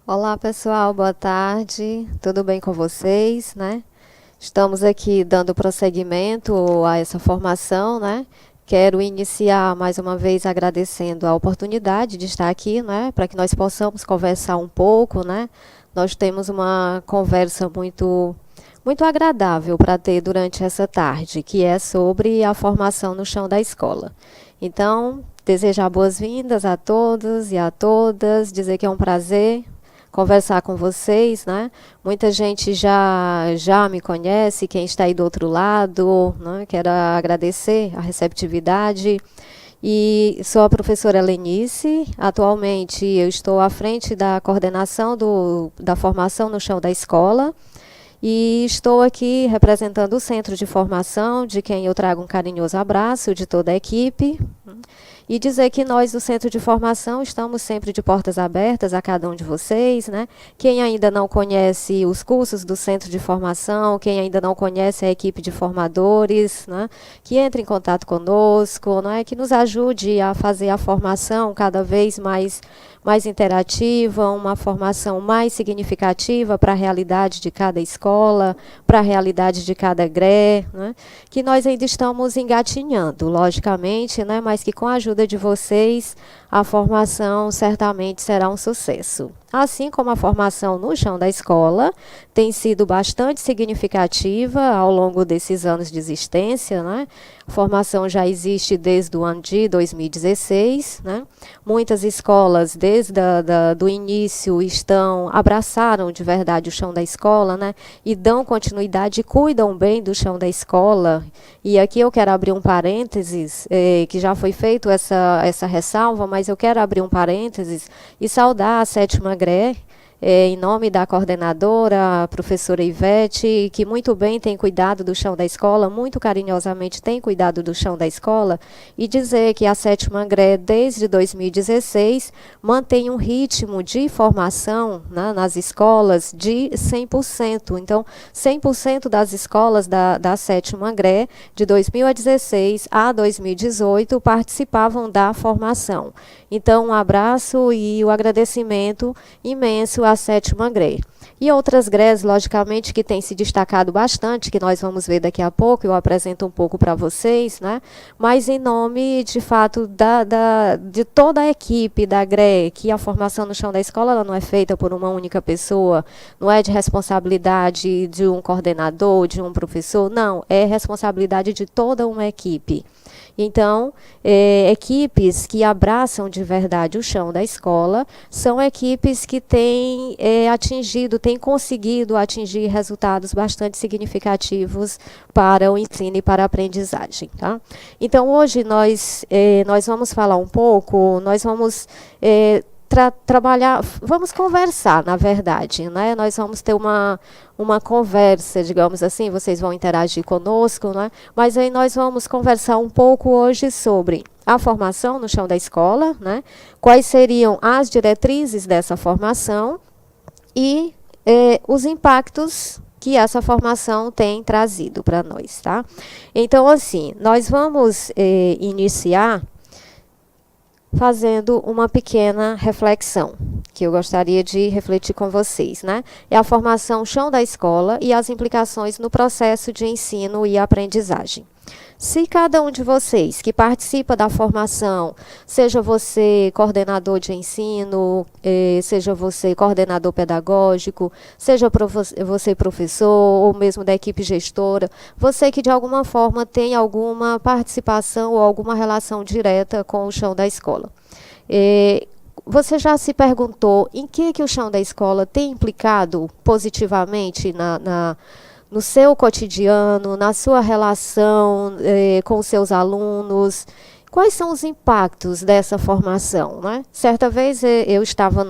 Olá, pessoal, boa tarde. Tudo bem com vocês, né? Estamos aqui dando prosseguimento a essa formação, né? Quero iniciar mais uma vez agradecendo a oportunidade de estar aqui, né? Para que nós possamos conversar um pouco, né? Nós temos uma conversa muito agradável para ter durante essa tarde, que é sobre a formação no chão da escola. Então, desejar boas-vindas a todos e a todas, dizer que é um prazer conversar com vocês, né? Muita gente já me conhece, quem está aí do outro lado, né? Quero agradecer a receptividade. E sou a professora Lenice. Atualmente eu estou à frente da coordenação da formação no chão da escola. E estou aqui representando o Centro de Formação, de quem eu trago um carinhoso abraço de toda a equipe. E dizer que nós do Centro de Formação estamos sempre de portas abertas a cada um de vocês, né? Quem ainda não conhece os cursos do Centro de Formação, quem ainda não conhece a equipe de formadores, né? Que entre em contato conosco, né? Que nos ajude a fazer a formação cada vez mais interativa, uma formação mais significativa para a realidade de cada escola, para a realidade de cada GRE, né? Que nós ainda estamos engatinhando, logicamente, né? Mas que com a ajuda de vocês, a formação certamente será um sucesso. Assim como a formação no chão da escola tem sido bastante significativa ao longo desses anos de existência, né? A formação já existe desde o ano de 2016, né? Muitas escolas, desde do início, abraçaram de verdade o chão da escola, né? E dão continuidade, cuidam bem do chão da escola. E aqui eu quero abrir um parênteses, que já foi feito essa ressalva, mas eu quero abrir um parênteses e saudar a sétima GRE, em nome da coordenadora, a professora Ivete, que muito bem tem cuidado do chão da escola, muito carinhosamente tem cuidado do chão da escola, e dizer que a sétima GRE, desde 2016, mantém um ritmo de formação, né, nas escolas de 100%. Então, 100% das escolas da sétima GRE, de 2016 a 2018, participavam da formação. Então, um abraço e o agradecimento imenso à sétima GRE. E outras GREs, logicamente, que têm se destacado bastante, que nós vamos ver daqui a pouco, eu apresento um pouco para vocês, né? Mas em nome, de fato, de toda a equipe da GRE, que a formação no chão da escola ela não é feita por uma única pessoa, não é de responsabilidade de um coordenador, de um professor, não, é responsabilidade de toda uma equipe. Então, equipes que abraçam de verdade o chão da escola são equipes que têm têm conseguido atingir resultados bastante significativos para o ensino e para a aprendizagem. Tá? Então, hoje nós vamos falar um pouco, nós vamos trabalhar, vamos conversar, na verdade, né? Nós vamos ter uma conversa, digamos assim, vocês vão interagir conosco, né? Mas aí nós vamos conversar um pouco hoje sobre a formação no chão da escola, né? Quais seriam as diretrizes dessa formação e os impactos que essa formação tem trazido para nós, tá? Então, assim, nós vamos iniciar fazendo uma pequena reflexão, que eu gostaria de refletir com vocês, né? É a formação chão da escola e as implicações no processo de ensino e aprendizagem. Se cada um de vocês que participa da formação, seja você coordenador de ensino, seja você coordenador pedagógico, seja você professor ou mesmo da equipe gestora, você que de alguma forma tem alguma participação ou alguma relação direta com o chão da escola. Você já se perguntou em que o chão da escola tem implicado positivamente no seu cotidiano, na sua relação com os seus alunos? Quais são os impactos dessa formação, né? Certa vez eu estava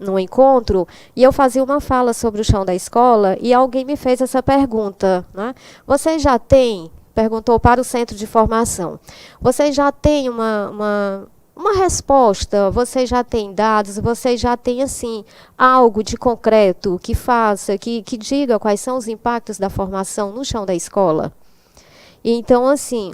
num encontro e eu fazia uma fala sobre o chão da escola e alguém me fez essa pergunta, né? Você já tem, perguntou para o centro de formação, você já tem uma resposta, você já tem dados, você já tem assim algo de concreto que faça, que diga quais são os impactos da formação no chão da escola? E então, assim,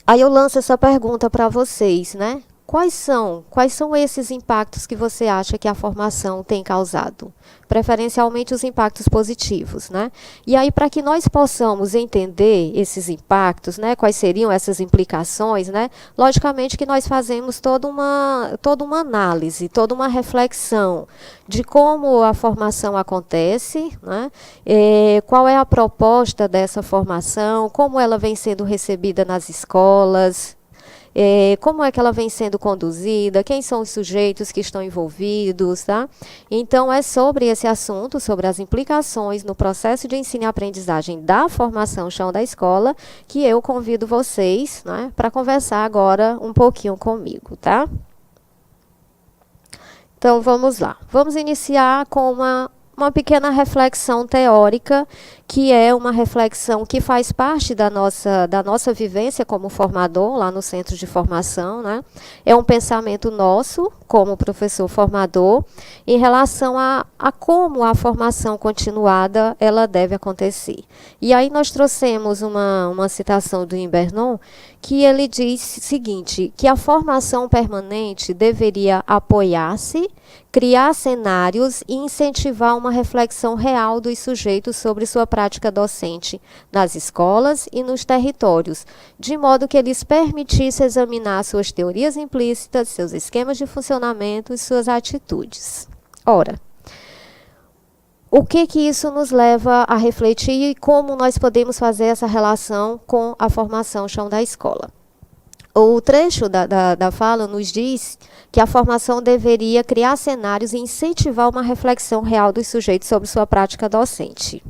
aí eu lanço essa pergunta para vocês, né? Quais são esses impactos que você acha que a formação tem causado? Preferencialmente os impactos positivos, né? E aí, para que nós possamos entender esses impactos, né, quais seriam essas implicações, né? Logicamente que nós fazemos toda uma análise, toda uma reflexão de como a formação acontece, né? Qual é a proposta dessa formação, como ela vem sendo recebida nas escolas, como é que ela vem sendo conduzida, quem são os sujeitos que estão envolvidos, tá? Então, é sobre esse assunto, sobre as implicações no processo de ensino e aprendizagem da formação chão da escola, que eu convido vocês, né, para conversar agora um pouquinho comigo, tá? Então, vamos lá. Vamos iniciar com uma pequena reflexão teórica, que é uma reflexão que faz parte da nossa vivência como formador, lá no centro de formação, né? É um pensamento nosso, como professor formador, em relação a como a formação continuada ela deve acontecer. E aí nós trouxemos uma citação do Imbernon, que ele diz o seguinte, que a formação permanente deveria apoiar-se, criar cenários e incentivar uma reflexão real dos sujeitos sobre sua prática docente nas escolas e nos territórios, de modo que eles permitissem examinar suas teorias implícitas, seus esquemas de funcionamento e suas atitudes. Ora, o que isso nos leva a refletir e como nós podemos fazer essa relação com a formação chão da escola? O trecho da fala nos diz que a formação deveria criar cenários e incentivar uma reflexão real dos sujeitos sobre sua prática docente.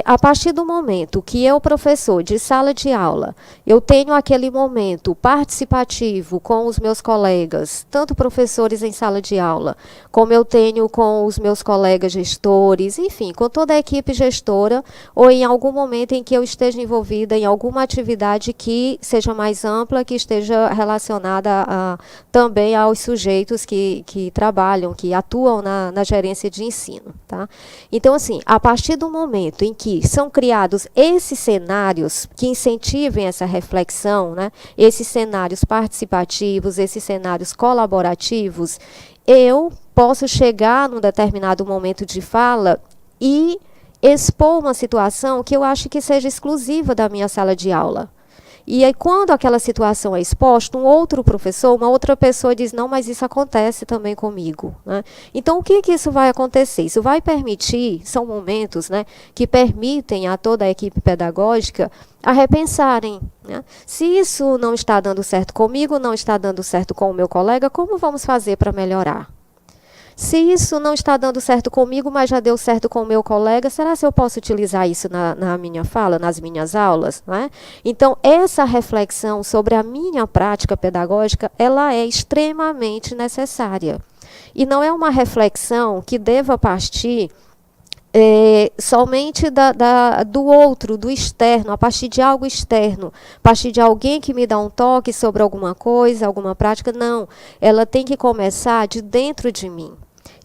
A partir do momento que eu, professor de sala de aula, eu tenho aquele momento participativo com os meus colegas, tanto professores em sala de aula, como eu tenho com os meus colegas gestores, enfim, com toda a equipe gestora, ou em algum momento em que eu esteja envolvida em alguma atividade que seja mais ampla, que esteja relacionada também aos sujeitos que trabalham, que atuam na gerência de ensino, tá? Então, assim, a partir do momento em que são criados esses cenários que incentivem essa reflexão, né, esses cenários participativos, esses cenários colaborativos, eu posso chegar num determinado momento de fala e expor uma situação que eu acho que seja exclusiva da minha sala de aula. E aí, quando aquela situação é exposta, um outro professor, uma outra pessoa diz, não, mas isso acontece também comigo, né? Então, o que isso vai acontecer? Isso vai permitir, são momentos, né, que permitem a toda a equipe pedagógica a repensarem, né? Se isso não está dando certo comigo, não está dando certo com o meu colega, como vamos fazer para melhorar? Se isso não está dando certo comigo, mas já deu certo com o meu colega, será que eu posso utilizar isso na minha fala, nas minhas aulas, né? Então, essa reflexão sobre a minha prática pedagógica, ela é extremamente necessária. E não é uma reflexão que deva partir somente do outro, do externo, a partir de algo externo, a partir de alguém que me dá um toque sobre alguma coisa, alguma prática. Não, ela tem que começar de dentro de mim.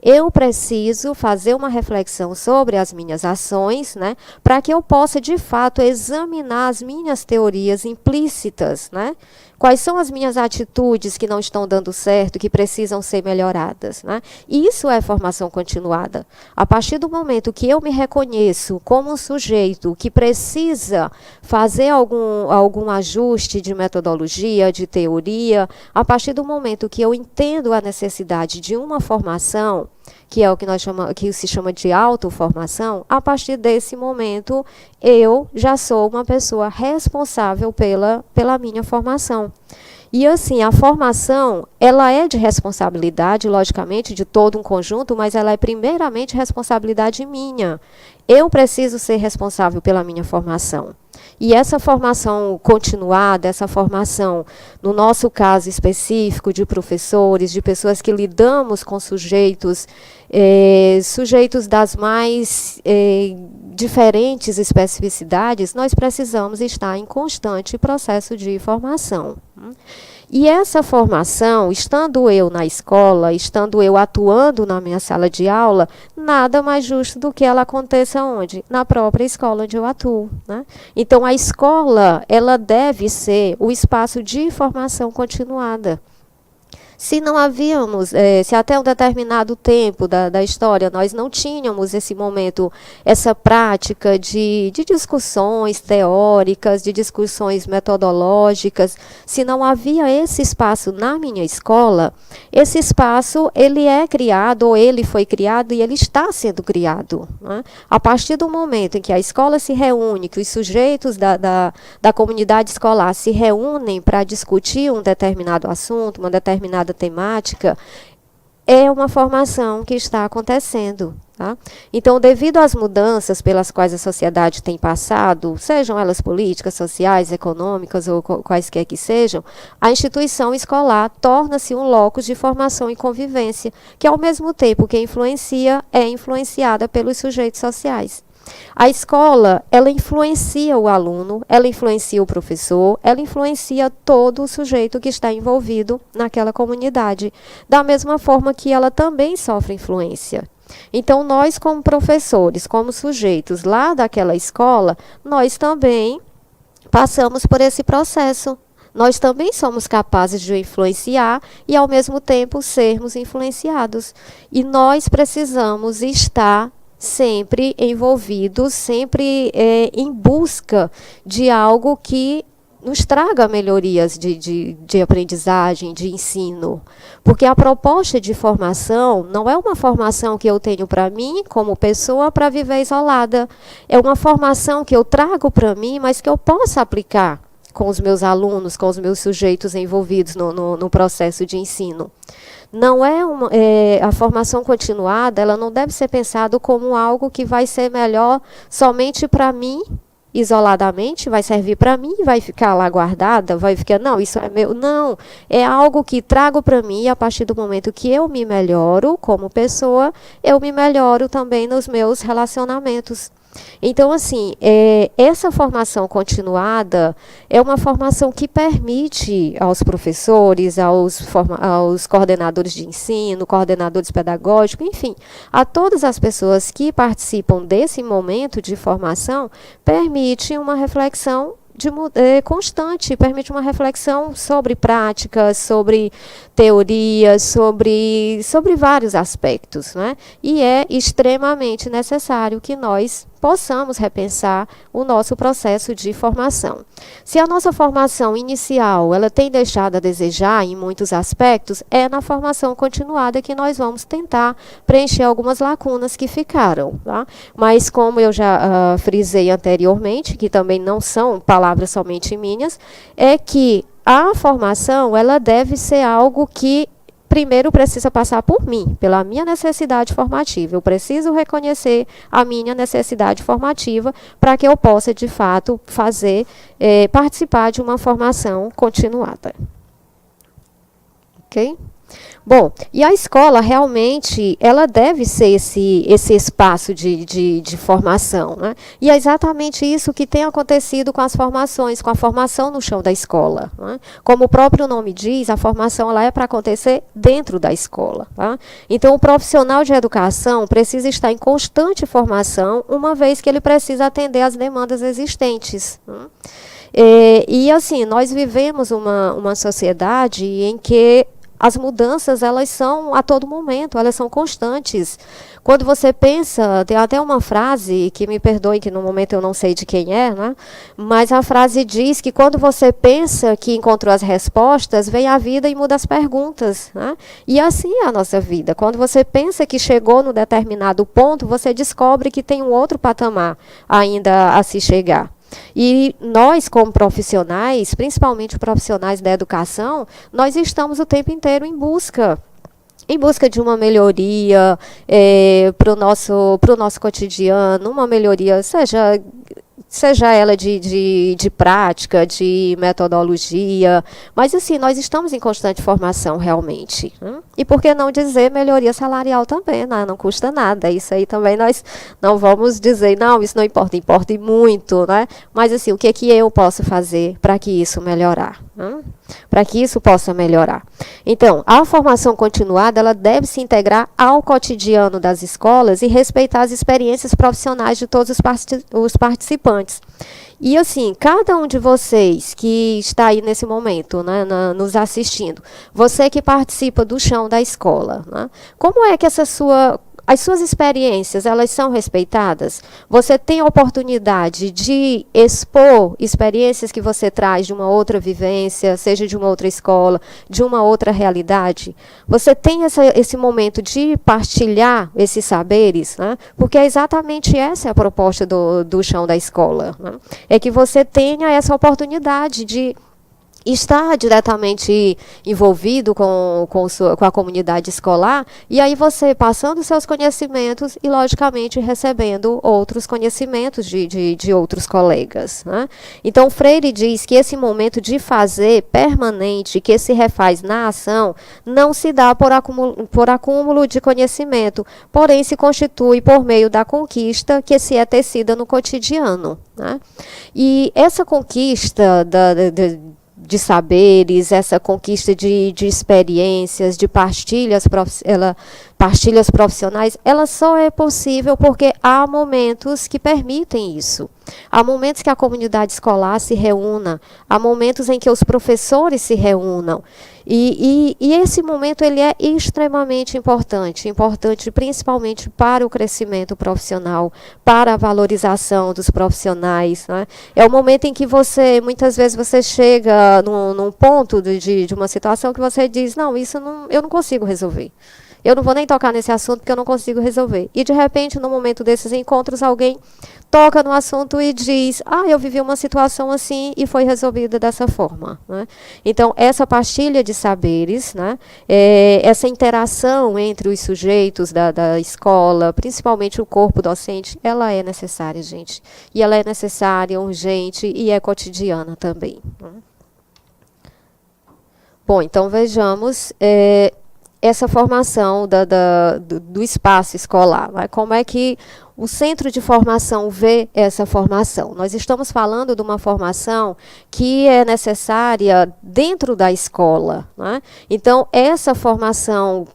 Eu preciso fazer uma reflexão sobre as minhas ações, né, para que eu possa, de fato, examinar as minhas teorias implícitas, né? Quais são as minhas atitudes que não estão dando certo, que precisam ser melhoradas, né? Isso é formação continuada. A partir do momento que eu me reconheço como um sujeito que precisa fazer algum ajuste de metodologia, de teoria, a partir do momento que eu entendo a necessidade de uma formação, que é o que se chama de autoformação, a partir desse momento eu já sou uma pessoa responsável pela minha formação. E assim, a formação, ela é de responsabilidade, logicamente, de todo um conjunto, mas ela é primeiramente responsabilidade minha. Eu preciso ser responsável pela minha formação. E essa formação continuada, essa formação, no nosso caso específico, de professores, de pessoas que lidamos com sujeitos das mais diferentes especificidades, nós precisamos estar em constante processo de formação. E essa formação, estando eu na escola, estando eu atuando na minha sala de aula, nada mais justo do que ela aconteça onde? Na própria escola onde eu atuo, né? Então, a escola, ela deve ser o espaço de formação continuada. Se não havíamos, se até um determinado tempo da história nós não tínhamos esse momento, essa prática de discussões teóricas, de discussões metodológicas, se não havia esse espaço na minha escola, esse espaço ele é criado, ou ele foi criado e ele está sendo criado, né? A partir do momento em que a escola se reúne, que os sujeitos da comunidade escolar se reúnem para discutir um determinado assunto, uma determinada temática, é uma formação que está acontecendo. Tá? Então, devido às mudanças pelas quais a sociedade tem passado, sejam elas políticas, sociais, econômicas ou quaisquer que sejam, a instituição escolar torna-se um locus de formação e convivência, que ao mesmo tempo que influencia, é influenciada pelos sujeitos sociais. A escola, ela influencia o aluno, ela influencia o professor, ela influencia todo o sujeito que está envolvido naquela comunidade, da mesma forma que ela também sofre influência. Então, nós como professores, como sujeitos lá daquela escola, nós também passamos por esse processo. Nós também somos capazes de influenciar e, ao mesmo tempo, sermos influenciados. E nós precisamos estar sempre envolvidos, sempre em busca de algo que nos traga melhorias de aprendizagem, de ensino. Porque a proposta de formação não é uma formação que eu tenho para mim, como pessoa, para viver isolada. É uma formação que eu trago para mim, mas que eu possa aplicar com os meus alunos, com os meus sujeitos envolvidos no processo de ensino. Não a formação continuada, ela não deve ser pensada como algo que vai ser melhor somente para mim, isoladamente, vai servir para mim, vai ficar lá guardada, vai ficar, não, isso é meu. Não, é algo que trago para mim e a partir do momento que eu me melhoro como pessoa, eu me melhoro também nos meus relacionamentos. Então, assim, essa formação continuada é uma formação que permite aos professores, aos coordenadores de ensino, coordenadores pedagógicos, enfim, a todas as pessoas que participam desse momento de formação, permite uma reflexão constante, permite uma reflexão sobre práticas, sobre teorias, sobre vários aspectos, né? E é extremamente necessário que nós possamos repensar o nosso processo de formação. Se a nossa formação inicial ela tem deixado a desejar em muitos aspectos, é na formação continuada que nós vamos tentar preencher algumas lacunas que ficaram. Tá? Mas como eu já frisei anteriormente, que também não são palavras somente minhas, é que a formação ela deve ser algo que primeiro precisa passar por mim, pela minha necessidade formativa. Eu preciso reconhecer a minha necessidade formativa para que eu possa, de fato, participar de uma formação continuada. Ok? Bom, e a escola realmente, ela deve ser esse espaço de formação, né? E é exatamente isso que tem acontecido com as formações, com a formação no chão da escola. Né? Como o próprio nome diz, a formação ela é para acontecer dentro da escola. Tá? Então, o profissional de educação precisa estar em constante formação, uma vez que ele precisa atender às demandas existentes. Né? E assim, nós vivemos uma sociedade em que as mudanças, elas são a todo momento, elas são constantes. Quando você pensa, tem até uma frase, que me perdoe que no momento eu não sei de quem é, né? Mas a frase diz que quando você pensa que encontrou as respostas, vem a vida e muda as perguntas. Né? E assim é a nossa vida. Quando você pensa que chegou no determinado ponto, você descobre que tem um outro patamar ainda a se chegar. E nós, como profissionais, principalmente profissionais da educação, nós estamos o tempo inteiro em busca de uma melhoria para o nosso cotidiano, uma melhoria, seja ela de prática, de metodologia, mas assim, nós estamos em constante formação realmente. Né? E por que não dizer melhoria salarial também, né? Não custa nada, isso aí também nós não vamos dizer, não, isso não importa, importa e muito, né? Mas assim, o que eu posso fazer para que isso melhorar? Né? Para que isso possa melhorar. Então, a formação continuada, ela deve se integrar ao cotidiano das escolas e respeitar as experiências profissionais de todos os participantes. importantes. E assim, cada um de vocês que está aí nesse momento, né, nos assistindo, você que participa do chão da escola, né, como é que as suas experiências, elas são respeitadas? Você tem a oportunidade de expor experiências que você traz de uma outra vivência, seja de uma outra escola, de uma outra realidade? Você tem esse momento de partilhar esses saberes, né? Porque é exatamente essa a proposta do chão da escola, né? É que você tenha essa oportunidade de estar diretamente envolvido com a comunidade escolar, e aí você passando seus conhecimentos e, logicamente, recebendo outros conhecimentos de outros colegas, né? Então, Freire diz que esse momento de fazer permanente, que se refaz na ação, não se dá por acúmulo de conhecimento, porém se constitui por meio da conquista que se é tecida no cotidiano, né? E essa conquista de saberes, essa conquista de experiências, de partilhas profissionais, ela só é possível porque há momentos que permitem isso. Há momentos que a comunidade escolar se reúna, há momentos em que os professores se reúnam. E esse momento ele é extremamente importante principalmente para o crescimento profissional, para a valorização dos profissionais, né? É o momento em que muitas vezes você chega num ponto de uma situação que você diz, não, eu não consigo resolver. Eu não vou nem tocar nesse assunto porque eu não consigo resolver. E, de repente, no momento desses encontros, alguém toca no assunto e diz, eu vivi uma situação assim e foi resolvida dessa forma, né? Então, essa partilha de saberes, né, essa interação entre os sujeitos da escola, principalmente o corpo docente, ela é necessária, gente. E ela é necessária, urgente e é cotidiana também, né? Bom, então vejamos essa formação do espaço escolar, né? Como é que o centro de formação vê essa formação? Nós estamos falando de uma formação que é necessária dentro da escola, né? Então, essa formação,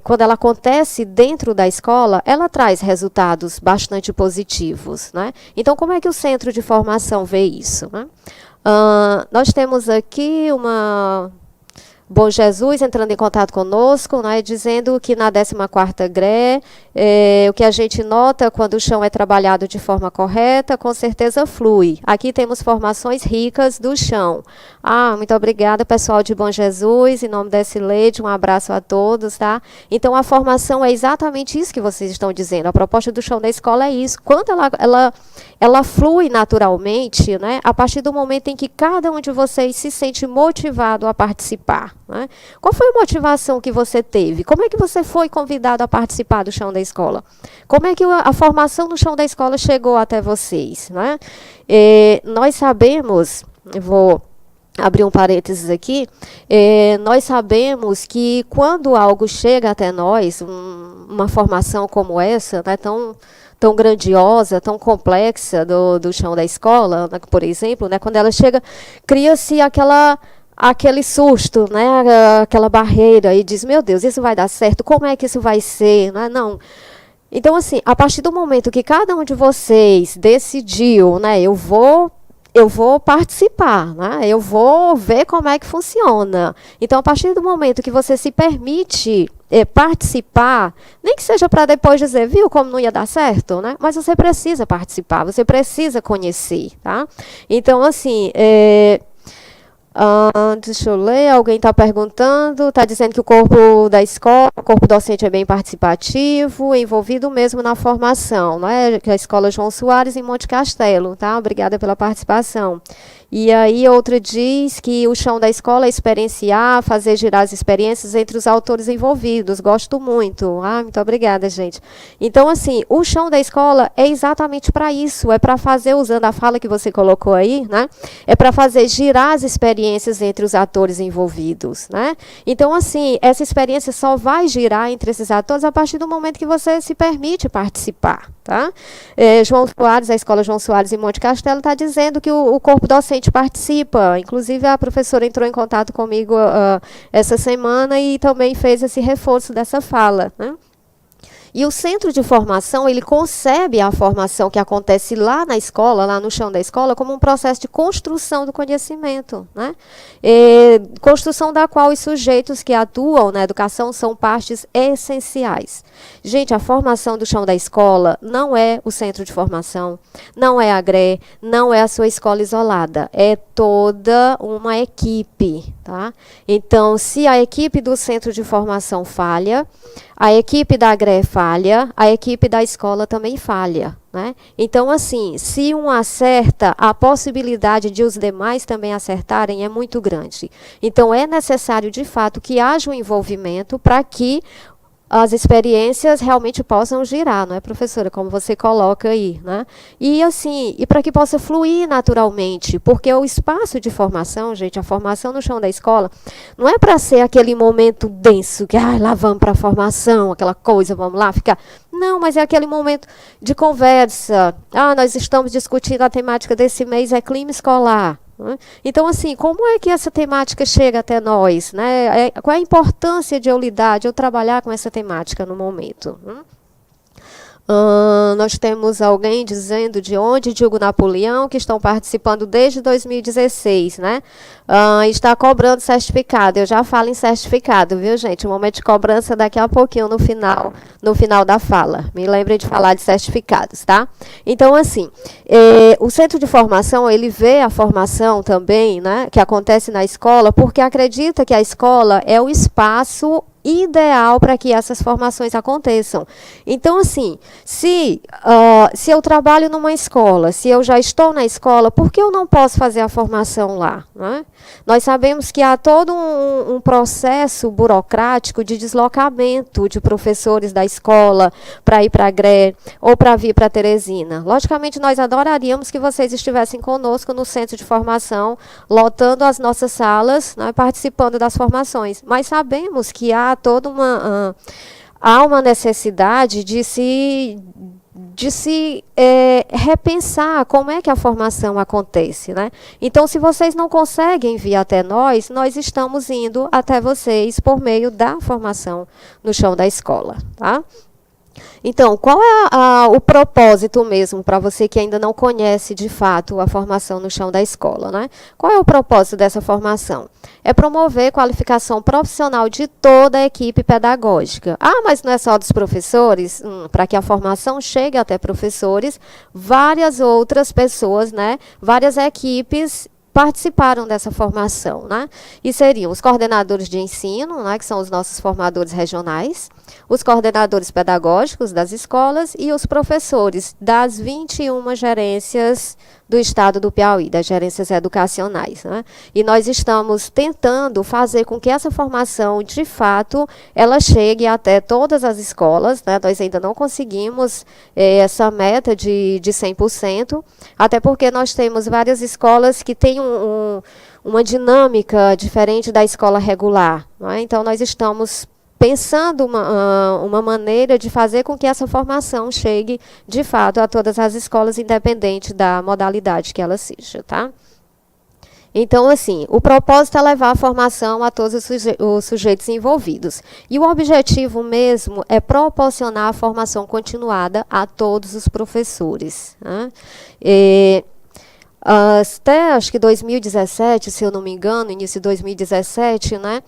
quando ela acontece dentro da escola, ela traz resultados bastante positivos, né? Então, como é que o centro de formação vê isso, né? Nós temos aqui Bom Jesus entrando em contato conosco, né, dizendo que na 14ª GRE, o que a gente nota quando o chão é trabalhado de forma correta, com certeza flui. Aqui temos formações ricas do chão. Muito obrigada, pessoal de Bom Jesus, em nome da Cileide, um abraço a todos, tá? Então, a formação é exatamente isso que vocês estão dizendo. A proposta do chão da escola é isso. Quando ela flui naturalmente, né, a partir do momento em que cada um de vocês se sente motivado a participar, né? Qual foi a motivação que você teve? Como é que você foi convidado a participar do chão da escola? Como é que a formação do chão da escola chegou até vocês, né? Nós sabemos, eu vou abrir um parênteses aqui, nós sabemos que quando algo chega até nós, uma formação como essa, né, tão grandiosa, tão complexa do chão da escola, né, por exemplo, né, quando ela chega, cria-se aquele susto, né, aquela barreira, e diz, meu Deus, isso vai dar certo? Como é que isso vai ser? Não. Então, assim, a partir do momento que cada um de vocês decidiu, né, eu vou participar, né, eu vou ver como é que funciona. Então, a partir do momento que você se permite participar, nem que seja para depois dizer, viu como não ia dar certo, né? Mas você precisa participar, você precisa conhecer, tá? Então, assim, deixa eu ler, alguém está perguntando, está dizendo que o corpo da escola, o corpo docente é bem participativo, envolvido mesmo na formação, não é? Que a Escola João Soares em Monte Castelo, tá? Obrigada pela participação. E aí outra diz que o chão da escola é experienciar, fazer girar as experiências entre os autores envolvidos. Gosto muito. Muito obrigada, gente. Então, assim, o chão da escola é exatamente para isso. É para fazer, usando a fala que você colocou aí, né? É para fazer girar as experiências entre os atores envolvidos, né? Então, assim, essa experiência só vai girar entre esses atores a partir do momento que você se permite participar, tá? João Soares, a Escola João Soares em Monte Castelo, está dizendo que o corpo docente participa. Inclusive, a professora entrou em contato comigo essa semana e também fez esse reforço dessa fala, né? E o centro de formação, ele concebe a formação que acontece lá na escola, lá no chão da escola, como um processo de construção do conhecimento, né? Construção da qual os sujeitos que atuam na educação são partes essenciais. Gente, a formação do chão da escola não é o centro de formação, não é a GRE, não é a sua escola isolada, é toda uma equipe, tá? Então, se a equipe do centro de formação falha, a equipe da GRE falha, a equipe da escola também falha, né? Então, assim, se um acerta, a possibilidade de os demais também acertarem é muito grande. Então, é necessário, de fato, que haja um envolvimento para que as experiências realmente possam girar, não é, professora? Como você coloca aí, né? E assim, e para que possa fluir naturalmente, porque o espaço de formação, gente, a formação no chão da escola, não é para ser aquele momento denso, que lá vamos para a formação, aquela coisa, vamos lá ficar. Não, mas é aquele momento de conversa. Nós estamos discutindo a temática desse mês, é clima escolar. Então, assim, como é que essa temática chega até nós, né? Qual é a importância de eu lidar, de eu trabalhar com essa temática no momento? Nós temos alguém dizendo de onde, Diogo Napoleão, que estão participando desde 2016, né? Está cobrando certificado. Eu já falo em certificado, viu, gente? O momento de cobrança daqui a pouquinho no final da fala. Me lembrem de falar de certificados, tá? Então, assim, o centro de formação, ele vê a formação também, né, que acontece na escola, porque acredita que a escola é o espaço ideal para que essas formações aconteçam. Então, assim, se eu trabalho numa escola, se eu já estou na escola, por que eu não posso fazer a formação lá, né? Nós sabemos que há todo um processo burocrático de deslocamento de professores da escola para ir para a GRE ou para vir para Teresina. Logicamente, nós adoraríamos que vocês estivessem conosco no centro de formação, lotando as nossas salas, né, participando das formações. Mas sabemos que há toda uma necessidade de se repensar como é que a formação acontece, né? Então, se vocês não conseguem vir até nós, nós estamos indo até vocês por meio da formação no chão da escola, tá? Então, qual é o propósito mesmo, para você que ainda não conhece de fato a formação no chão da escola, né? Qual é o propósito dessa formação? É promover qualificação profissional de toda a equipe pedagógica. Mas não é só dos professores? Para que a formação chegue até professores, várias outras pessoas, né? Várias equipes participaram dessa formação, né? E seriam os coordenadores de ensino, né, que são os nossos formadores regionais, os coordenadores pedagógicos das escolas e os professores das 21 gerências do estado do Piauí, das gerências educacionais, né? E nós estamos tentando fazer com que essa formação, de fato, ela chegue até todas as escolas, né? Nós ainda não conseguimos essa meta de 100%, até porque nós temos várias escolas que têm uma dinâmica diferente da escola regular, né? Então, nós estamos pensando uma maneira de fazer com que essa formação chegue, de fato, a todas as escolas, independente da modalidade que ela seja, tá? Então, assim, o propósito é levar a formação a todos os sujeitos envolvidos. E o objetivo mesmo é proporcionar a formação continuada a todos os professores, né? Até, acho que 2017, se eu não me engano, início de 2017, né,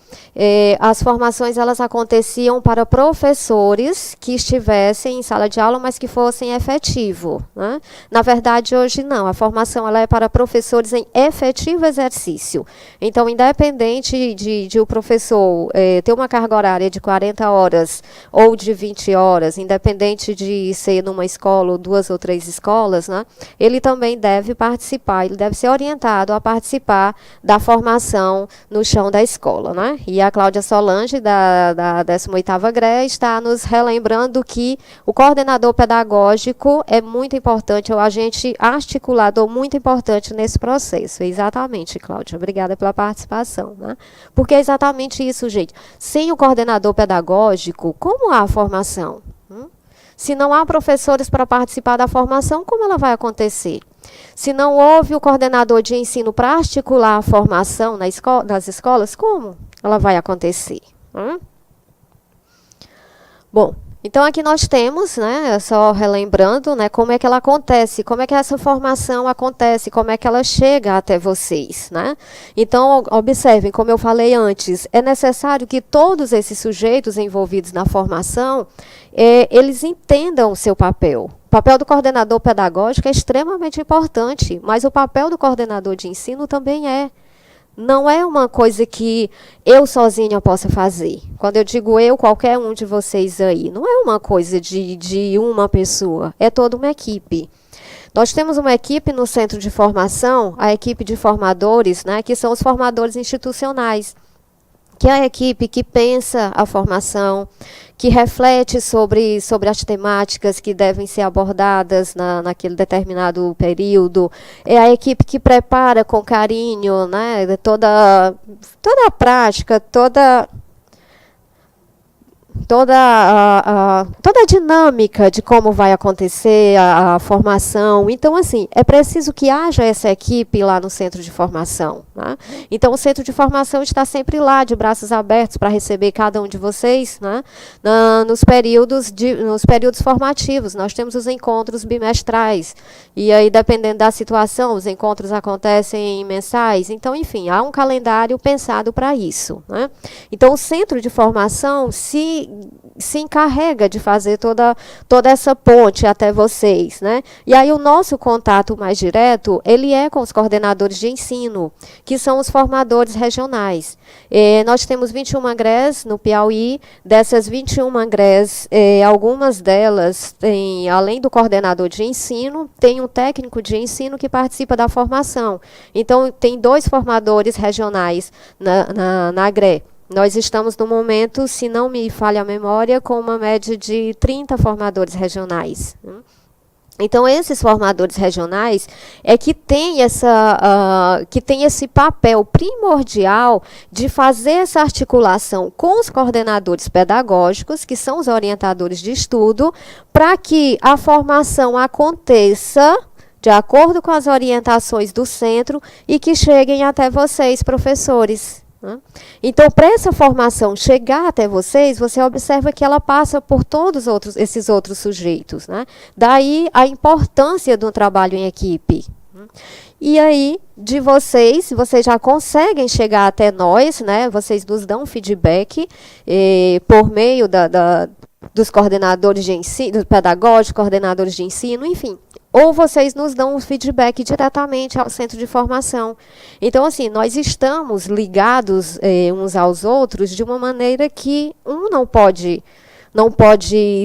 as formações elas aconteciam para professores que estivessem em sala de aula, mas que fossem efetivo, né? Na verdade, hoje não. A formação ela é para professores em efetivo exercício. Então, independente de o professor ter uma carga horária de 40 horas ou de 20 horas, independente de ser numa escola ou 2 ou 3 escolas, né, ele também deve participar. Ele deve ser orientado a participar da formação no chão da escola, né? E a Cláudia Solange, da 18ª GRE, está nos relembrando que o coordenador pedagógico é muito importante, é o agente articulador muito importante nesse processo. Exatamente, Cláudia. Obrigada pela participação, né? Porque é exatamente isso, gente. Sem o coordenador pedagógico, como há a formação? Se não há professores para participar da formação, como ela vai acontecer? Se não houve o coordenador de ensino para articular a formação nas escolas, como ela vai acontecer? Bom, Então, aqui nós temos, né, só relembrando, né, como é que ela acontece, como é que essa formação acontece, como é que ela chega até vocês, né? Então, observem, como eu falei antes, é necessário que todos esses sujeitos envolvidos na formação, eles entendam o seu papel. O papel do coordenador pedagógico é extremamente importante, mas o papel do coordenador de ensino também é. Não é uma coisa que eu sozinha possa fazer. Quando eu digo eu, qualquer um de vocês aí, não é uma coisa de uma pessoa, é toda uma equipe. Nós temos uma equipe no centro de formação, a equipe de formadores, né, que são os formadores institucionais, que é a equipe que pensa a formação, que reflete sobre as temáticas que devem ser abordadas naquele determinado período. É a equipe que prepara com carinho, né, toda a prática, toda a dinâmica de como vai acontecer a formação. Então, assim, é preciso que haja essa equipe lá no centro de formação, né? Então, o centro de formação está sempre lá, de braços abertos, para receber cada um de vocês, né? Nos períodos formativos. Nós temos os encontros bimestrais. E aí, dependendo da situação, os encontros acontecem mensais. Então, enfim, há um calendário pensado para isso, né? Então, o centro de formação se encarrega de fazer toda essa ponte até vocês, né? E aí o nosso contato mais direto, ele é com os coordenadores de ensino, que são os formadores regionais. Nós temos 21 GRES no Piauí. Dessas 21 GRES, algumas delas têm, além do coordenador de ensino, tem um técnico de ensino que participa da formação. Então, tem 2 formadores regionais na GRE. Nós estamos no momento, se não me falha a memória, com uma média de 30 formadores regionais. Então, esses formadores regionais é que tem esse papel primordial de fazer essa articulação com os coordenadores pedagógicos, que são os orientadores de estudo, para que a formação aconteça de acordo com as orientações do centro e que cheguem até vocês, professores. Então, para essa formação chegar até vocês, você observa que ela passa por todos esses outros sujeitos, né? Daí a importância do trabalho em equipe. E aí, de vocês já conseguem chegar até nós, né? Vocês nos dão feedback por meio dos coordenadores de ensino, pedagógicos, coordenadores de ensino, enfim. Ou vocês nos dão um feedback diretamente ao centro de formação. Então, assim, nós estamos ligados uns aos outros de uma maneira que um não pode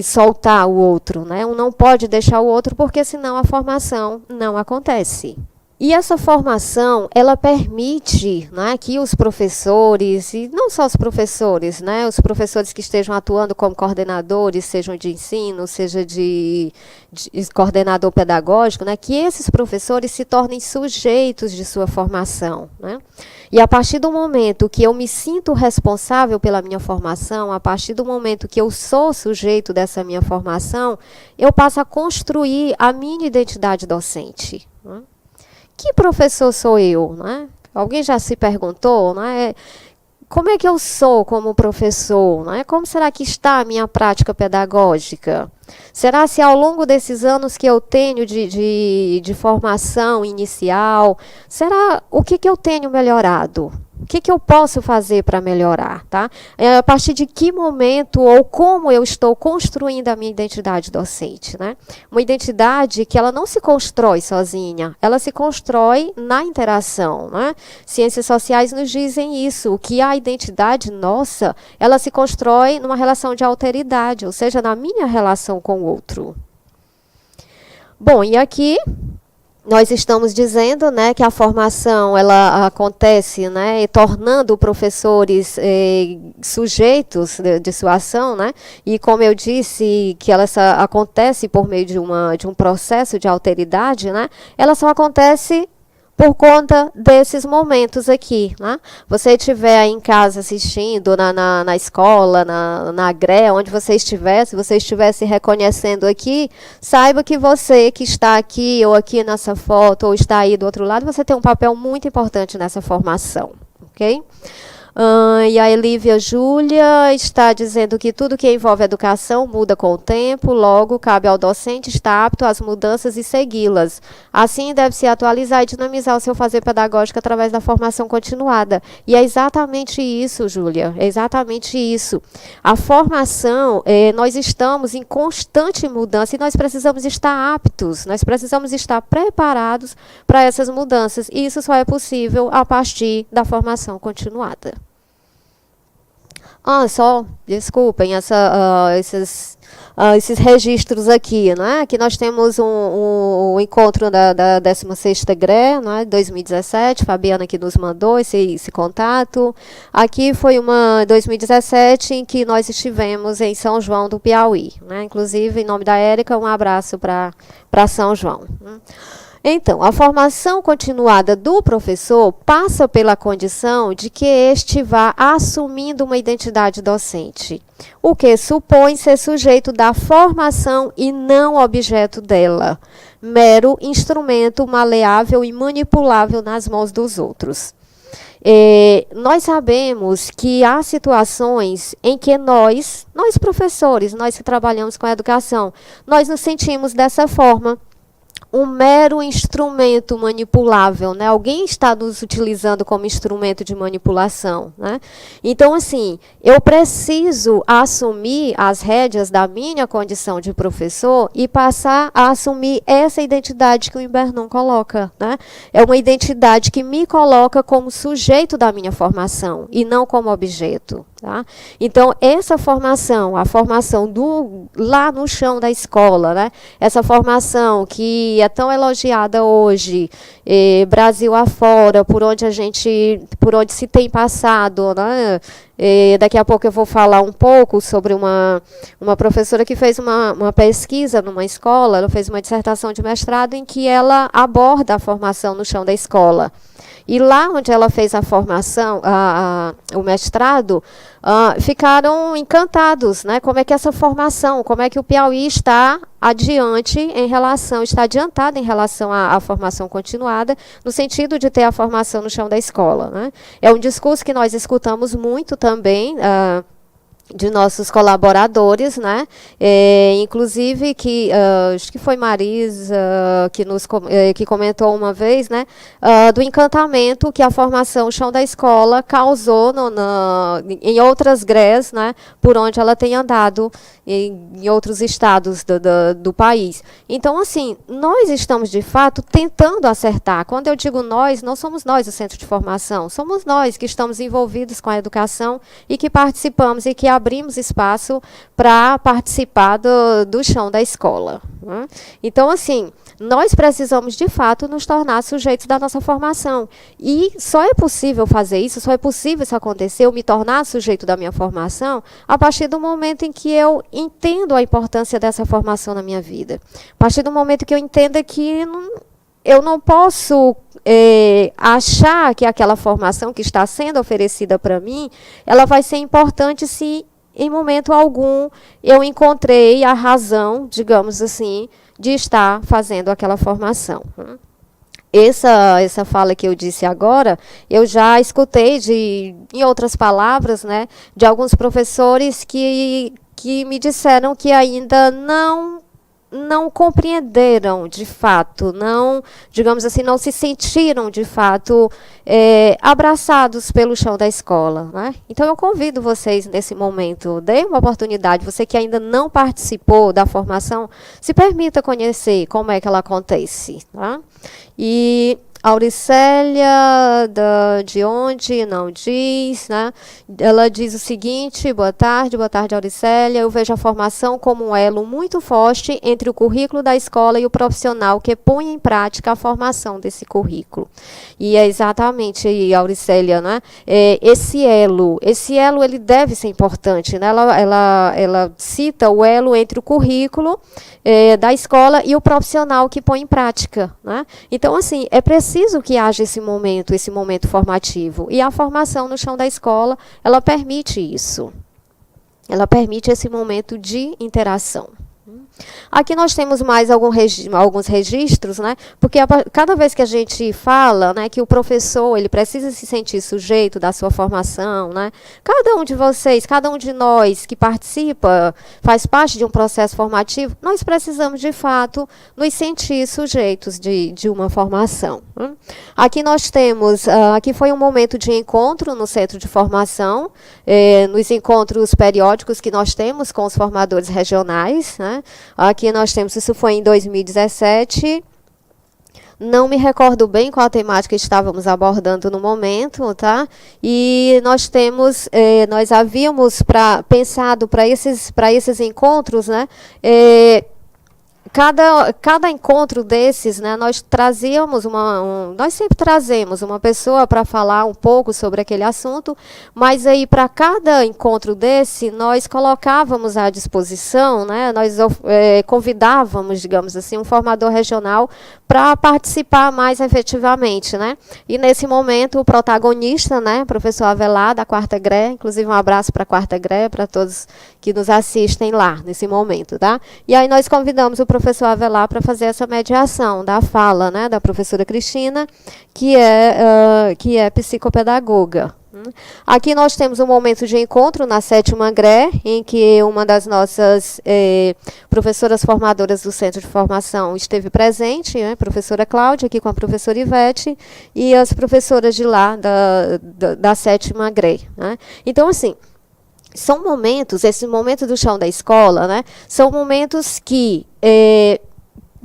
soltar o outro, né? Um não pode deixar o outro, porque senão a formação não acontece. E essa formação, ela permite, né, que os professores, e não só os professores, né, os professores que estejam atuando como coordenadores, sejam de ensino, seja de coordenador pedagógico, né, que esses professores se tornem sujeitos de sua formação, né? E a partir do momento que eu me sinto responsável pela minha formação, a partir do momento que eu sou sujeito dessa minha formação, eu passo a construir a minha identidade docente, né? Que professor sou eu, né? Alguém já se perguntou, né? Como é que eu sou como professor, né? Como será que está a minha prática pedagógica? Será se ao longo desses anos que eu tenho de formação inicial, o que eu tenho melhorado? O que eu posso fazer para melhorar? Tá? A partir de que momento ou como eu estou construindo a minha identidade docente? Né? Uma identidade que ela não se constrói sozinha, ela se constrói na interação. Né? Ciências sociais nos dizem isso, que a identidade nossa, ela se constrói numa relação de alteridade, ou seja, na minha relação com o outro. Bom, e aqui nós estamos dizendo, né, que a formação ela acontece, né, tornando professores sujeitos de sua ação, né, e como eu disse que ela acontece por meio de um processo de alteridade, né, ela só acontece por conta desses momentos aqui, né? Você estiver aí em casa assistindo, na escola, na GRE, onde você estiver, se você estiver se reconhecendo aqui, saiba que você que está aqui, ou aqui nessa foto, ou está aí do outro lado, você tem um papel muito importante nessa formação, ok? E a Elívia Júlia está dizendo que tudo que envolve educação muda com o tempo, logo cabe ao docente estar apto às mudanças e segui-las. Assim, deve-se atualizar e dinamizar o seu fazer pedagógico através da formação continuada. E é exatamente isso, Júlia, é exatamente isso. A formação, nós estamos em constante mudança e nós precisamos estar aptos, nós precisamos estar preparados para essas mudanças. E isso só é possível a partir da formação continuada. Desculpem, esses registros aqui, né? Aqui nós temos um encontro da 16ª GRE, né, 2017, Fabiana que nos mandou esse contato. Aqui foi uma 2017 em que nós estivemos em São João do Piauí, né? Inclusive, em nome da Érica, um abraço para São João. Então, a formação continuada do professor passa pela condição de que este vá assumindo uma identidade docente, o que supõe ser sujeito da formação e não objeto dela, mero instrumento maleável e manipulável nas mãos dos outros. Nós sabemos que há situações em que nós professores, nós que trabalhamos com a educação, nós nos sentimos dessa forma, um mero instrumento manipulável, né? Alguém está nos utilizando como instrumento de manipulação, né? Então, assim, eu preciso assumir as rédeas da minha condição de professor e passar a assumir essa identidade que o Imbernun coloca, né? É uma identidade que me coloca como sujeito da minha formação e não como objeto. Tá? Então, essa formação, a formação lá no chão da escola, né? Essa formação que é tão elogiada hoje, Brasil afora, por onde se tem passado, né? Daqui a pouco eu vou falar um pouco sobre uma professora que fez uma pesquisa numa escola, ela fez uma dissertação de mestrado em que ela aborda a formação no chão da escola. E lá onde ela fez a formação, o mestrado, ficaram encantados, né? Como é que essa formação, como é que o Piauí está adiantado em relação à formação continuada, no sentido de ter a formação no chão da escola, né? É um discurso que nós escutamos muito também, de nossos colaboradores, né? Inclusive que acho que foi Marisa que comentou uma vez, né? Do encantamento que a formação chão da escola causou em outras GREs, né? Por onde ela tem andado em outros estados do país. Então, assim, nós estamos de fato tentando acertar. Quando eu digo nós, não somos nós o centro de formação, somos nós que estamos envolvidos com a educação e que participamos e que abrimos espaço para participar do chão da escola, né? Então, assim, nós precisamos, de fato, nos tornar sujeitos da nossa formação. E só é possível fazer isso, só é possível isso acontecer, eu me tornar sujeito da minha formação, a partir do momento em que eu entendo a importância dessa formação na minha vida. A partir do momento que eu entenda que eu não posso achar que aquela formação que está sendo oferecida para mim, ela vai ser importante se em momento algum eu encontrei a razão, digamos assim, de estar fazendo aquela formação. Essa fala que eu disse agora, eu já escutei, em outras palavras, né, de alguns professores que me disseram que ainda não compreenderam de fato, digamos assim, não se sentiram de fato abraçados pelo chão da escola, né? Então eu convido vocês nesse momento, dê uma oportunidade, você que ainda não participou da formação, se permita conhecer como é que ela acontece, tá? E Auricélia, de onde? Não diz, né? Ela diz o seguinte: boa tarde, Auricélia. Eu vejo a formação como um elo muito forte entre o currículo da escola e o profissional que põe em prática a formação desse currículo. E é exatamente, Auricélia, né? Esse elo ele deve ser importante, né? Ela cita o elo entre o currículo da escola e o profissional que põe em prática, né? Então, assim, é preciso que haja esse momento formativo. E a formação no chão da escola, ela permite isso. Ela permite esse momento de interação. Aqui nós temos mais alguns registros, né? Porque cada vez que a gente fala, né, que o professor ele precisa se sentir sujeito da sua formação, né? Cada um de vocês, cada um de nós que participa, faz parte de um processo formativo, nós precisamos de fato nos sentir sujeitos de uma formação. Aqui nós temos, aqui foi um momento de encontro no centro de formação, nos encontros periódicos que nós temos com os formadores regionais, né? Aqui nós temos, isso foi em 2017, não me recordo bem qual a temática que estávamos abordando no momento, tá? E nós temos, nós havíamos pensado para esses encontros, né? Cada encontro desses, né, nós trazíamos nós sempre trazemos uma pessoa para falar um pouco sobre aquele assunto, mas aí para cada encontro desse nós colocávamos à disposição, né, nós convidávamos, digamos assim, um formador regional para participar mais efetivamente, né? E nesse momento o protagonista, né, professor Avelar da Quarta GRE, inclusive um abraço para a Quarta GRE, para todos que nos assistem lá nesse momento, tá? E aí nós convidamos o professor Avelar para fazer essa mediação da fala, né, da professora Cristina, que é psicopedagoga. Aqui nós temos um momento de encontro na 7ª GRE, em que uma das nossas professoras formadoras do Centro de Formação esteve presente, né, professora Cláudia, aqui com a professora Ivete, e as professoras de lá, da 7ª GRE. Né? Então, assim, são momentos, esse momento do chão da escola, né, são momentos que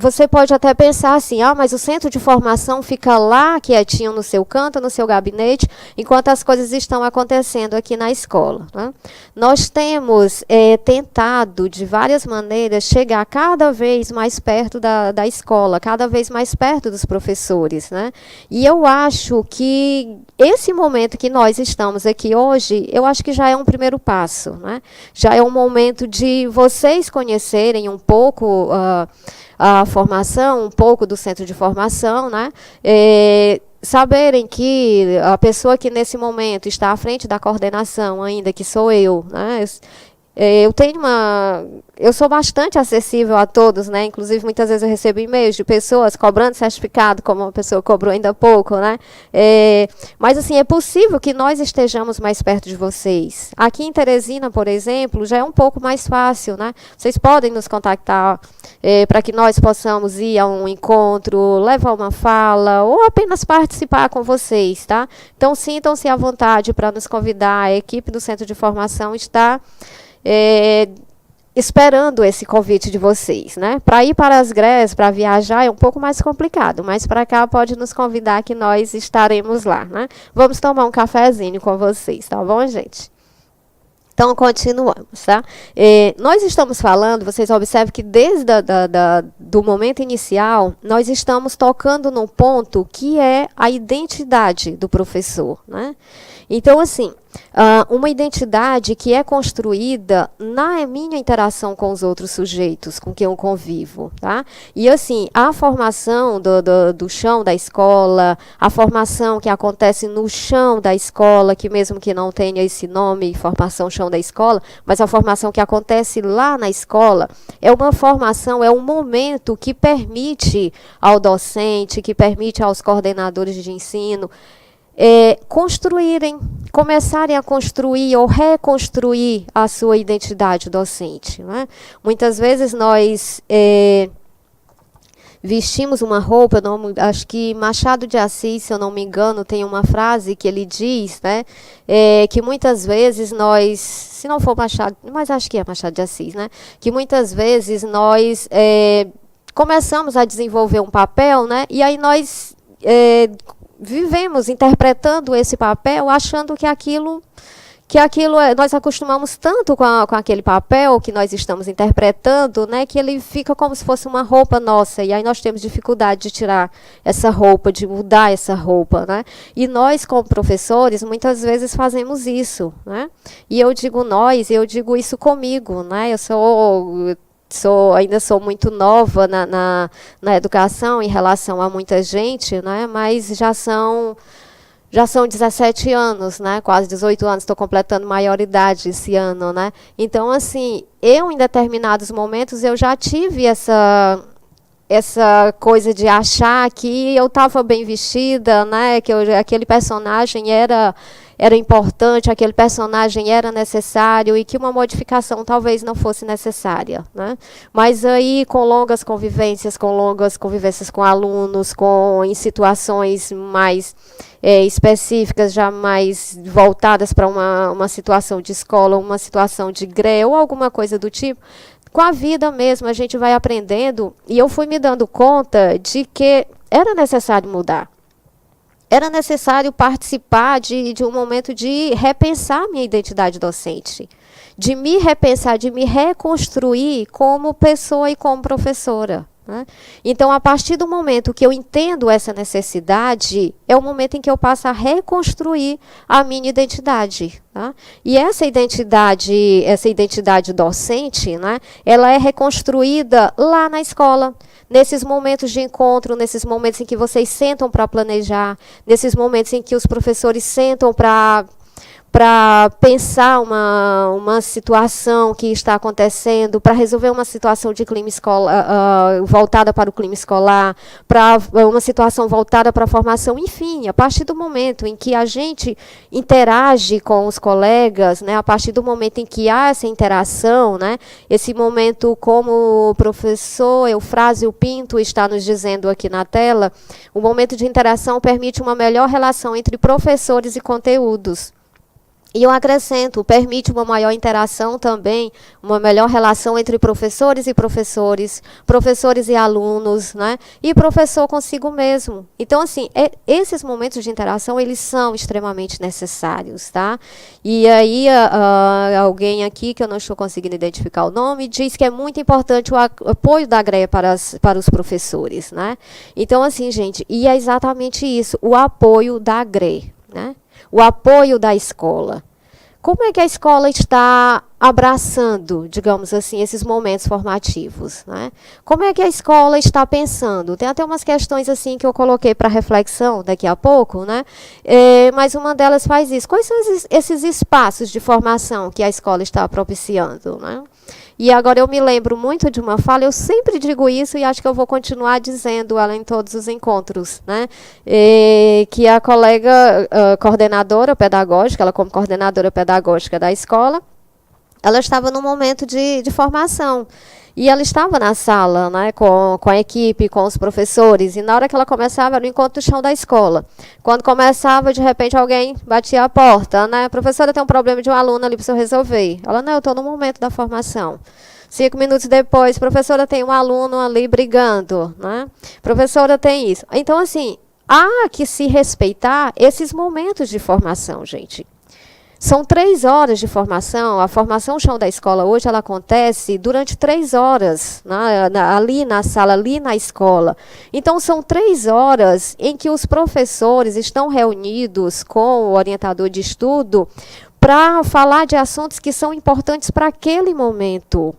você pode até pensar assim, mas o centro de formação fica lá, quietinho no seu canto, no seu gabinete, enquanto as coisas estão acontecendo aqui na escola. Né? Nós temos tentado, de várias maneiras, chegar cada vez mais perto da escola, cada vez mais perto dos professores. Né? E eu acho que esse momento que nós estamos aqui hoje, eu acho que já é um primeiro passo. Né? Já é um momento de vocês conhecerem um pouco a formação, um pouco do centro de formação, né? Saberem que a pessoa que nesse momento está à frente da coordenação ainda, que sou eu, né? Eu sou bastante acessível a todos, né? Inclusive, muitas vezes eu recebo e-mails de pessoas cobrando certificado, como uma pessoa cobrou ainda há pouco, né? Mas, assim, é possível que nós estejamos mais perto de vocês. Aqui em Teresina, por exemplo, já é um pouco mais fácil, né? Vocês podem nos contactar para que nós possamos ir a um encontro, levar uma fala, ou apenas participar com vocês, tá? Então, sintam-se à vontade para nos convidar. A equipe do Centro de Formação está esperando esse convite de vocês, né? Para ir para as GREs, para viajar, é um pouco mais complicado, mas para cá pode nos convidar que nós estaremos lá, né? Vamos tomar um cafezinho com vocês, tá bom, gente? Então, continuamos, tá? Nós estamos falando, vocês observam que desde do momento inicial, nós estamos tocando num ponto que é a identidade do professor, né? Então, assim, uma identidade que é construída na minha interação com os outros sujeitos com quem eu convivo, tá? E, assim, a formação do chão da escola, a formação que acontece no chão da escola, que mesmo que não tenha esse nome, formação chão da escola, mas a formação que acontece lá na escola, é uma formação, é um momento que permite ao docente, que permite aos coordenadores de ensino, começarem a construir ou reconstruir a sua identidade docente. Né? Muitas vezes nós vestimos uma roupa, acho que Machado de Assis, se eu não me engano, tem uma frase que ele diz, né, que muitas vezes nós, se não for Machado, mas acho que é Machado de Assis, né, que muitas vezes nós começamos a desenvolver um papel, né, e aí nós vivemos interpretando esse papel, achando que aquilo nós acostumamos tanto com aquele papel que nós estamos interpretando, né, que ele fica como se fosse uma roupa nossa, e aí nós temos dificuldade de tirar essa roupa, de mudar essa roupa, né? E nós, como professores, muitas vezes fazemos isso, né? E eu digo nós, eu digo isso comigo, né? Ainda sou muito nova na educação em relação a muita gente, né? Mas já são Já são 17 anos, né? Quase 18 anos, estou completando maioridade esse ano, né? Então, assim, eu em determinados momentos eu já tive essa coisa de achar que eu estava bem vestida, né? Que aquele personagem era importante, aquele personagem era necessário e que uma modificação talvez não fosse necessária, né? Mas aí, com longas convivências com alunos, em situações mais específicas, já mais voltadas para uma situação de escola, uma situação de GRE ou alguma coisa do tipo, com a vida mesmo, a gente vai aprendendo, e eu fui me dando conta de que era necessário mudar. Era necessário participar de um momento de repensar minha identidade docente, de me repensar, de me reconstruir como pessoa e como professora, né? Então, a partir do momento que eu entendo essa necessidade, é o momento em que eu passo a reconstruir a minha identidade. Tá? E essa identidade docente, né, ela é reconstruída lá na escola, nesses momentos de encontro, nesses momentos em que vocês sentam para planejar, nesses momentos em que os professores sentam para pensar uma situação que está acontecendo, para resolver uma situação de clima voltada para o clima escolar, para uma situação voltada para a formação, enfim, a partir do momento em que a gente interage com os colegas, né, a partir do momento em que há essa interação, né, esse momento, como o professor Eufrásio Pinto está nos dizendo aqui na tela, o momento de interação permite uma melhor relação entre professores e conteúdos. E eu acrescento, permite uma maior interação também, uma melhor relação entre professores e professores, professores e alunos, né? E professor consigo mesmo. Então, assim, esses momentos de interação, eles são extremamente necessários, tá? E aí, alguém aqui, que eu não estou conseguindo identificar o nome, diz que é muito importante o apoio da GREA para os professores, né? Então, assim, gente, e é exatamente isso, o apoio da GREA, né? O apoio da escola. Como é que a escola está abraçando, digamos assim, esses momentos formativos, né? Como é que a escola está pensando? Tem até umas questões assim que eu coloquei para reflexão daqui a pouco, né? Mas uma delas faz isso. Quais são esses espaços de formação que a escola está propiciando, né? E agora eu me lembro muito de uma fala, eu sempre digo isso e acho que eu vou continuar dizendo ela em todos os encontros, né? Que a colega coordenadora pedagógica, ela como coordenadora pedagógica da escola, ela estava num momento de formação. E ela estava na sala, né, com a equipe, com os professores, e na hora que ela começava, era o encontro do chão da escola. Quando começava, de repente, alguém batia a porta, né? Professora, tem um problema de um aluno ali, precisa resolver. Ela, não, eu estou no momento da formação. 5 minutos depois, professora, tem um aluno ali brigando, né? Professora, tem isso. Então, assim, há que se respeitar esses momentos de formação, gente. São 3 horas de formação. A formação chão da escola hoje ela acontece durante 3 horas, né, ali na sala, ali na escola. Então, são 3 horas em que os professores estão reunidos com o orientador de estudo para falar de assuntos que são importantes para aquele momento,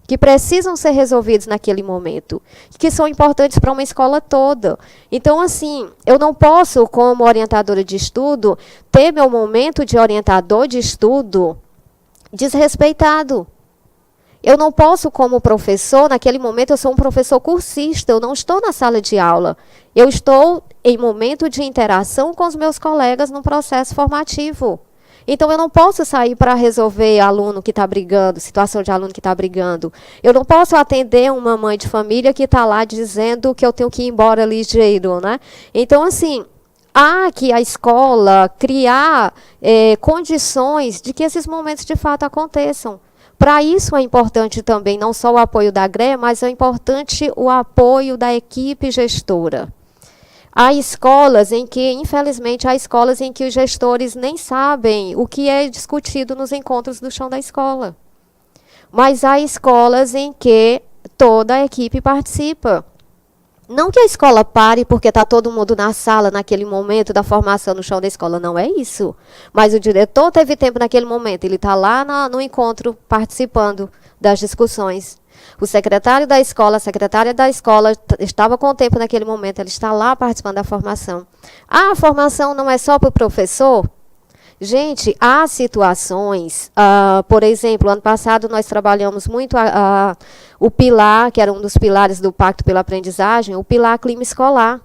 que precisam ser resolvidos naquele momento, que são importantes para uma escola toda. Então, assim, eu não posso, como orientadora de estudo, ter meu momento de orientador de estudo desrespeitado. Eu não posso, como professor, naquele momento eu sou um professor cursista, eu não estou na sala de aula. Eu estou em momento de interação com os meus colegas no processo formativo. Então, eu não posso sair para resolver aluno que está brigando, situação de aluno que está brigando. Eu não posso atender uma mãe de família que está lá dizendo que eu tenho que ir embora ligeiro, né? Então, assim, há que a escola criar condições de que esses momentos de fato aconteçam. Para isso é importante também não só o apoio da GRE, mas é importante o apoio da equipe gestora. Há escolas em que, infelizmente, há escolas em que os gestores nem sabem o que é discutido nos encontros do chão da escola. Mas há escolas em que toda a equipe participa. Não que a escola pare porque está todo mundo na sala naquele momento da formação no chão da escola, não é isso. Mas o diretor teve tempo naquele momento, ele está lá no encontro participando das discussões. O secretário da escola, a secretária da escola estava com o tempo naquele momento, ela está lá participando da formação. A formação não é só para o professor? Gente, há situações, por exemplo, ano passado nós trabalhamos muito o pilar, que era um dos pilares do Pacto pela Aprendizagem, o pilar clima escolar.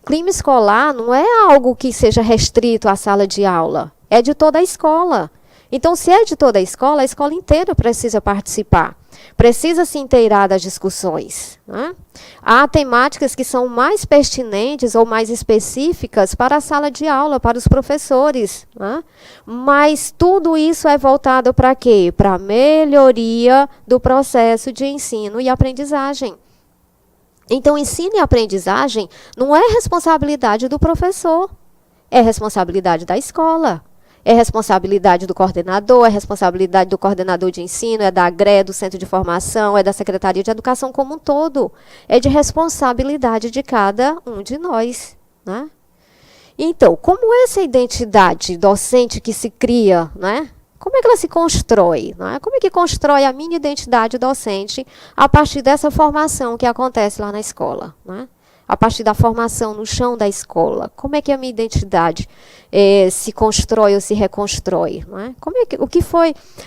Clima escolar não é algo que seja restrito à sala de aula, é de toda a escola. Então, se é de toda a escola inteira precisa participar, precisa se inteirar das discussões, né? Há temáticas que são mais pertinentes ou mais específicas para a sala de aula, para os professores, né? Mas tudo isso é voltado para quê? Para a melhoria do processo de ensino e aprendizagem. Então, ensino e aprendizagem não é responsabilidade do professor, é responsabilidade da escola. É responsabilidade do coordenador, é responsabilidade do coordenador de ensino, é da GRE, do Centro de Formação, é da Secretaria de Educação como um todo. É de responsabilidade de cada um de nós, né? Então, como essa identidade docente que se cria, né? Como é que ela se constrói? Né? Como é que constrói a minha identidade docente a partir dessa formação que acontece lá na escola, né? A partir da formação no chão da escola. Como é que a minha identidade se constrói ou se reconstrói? Não é?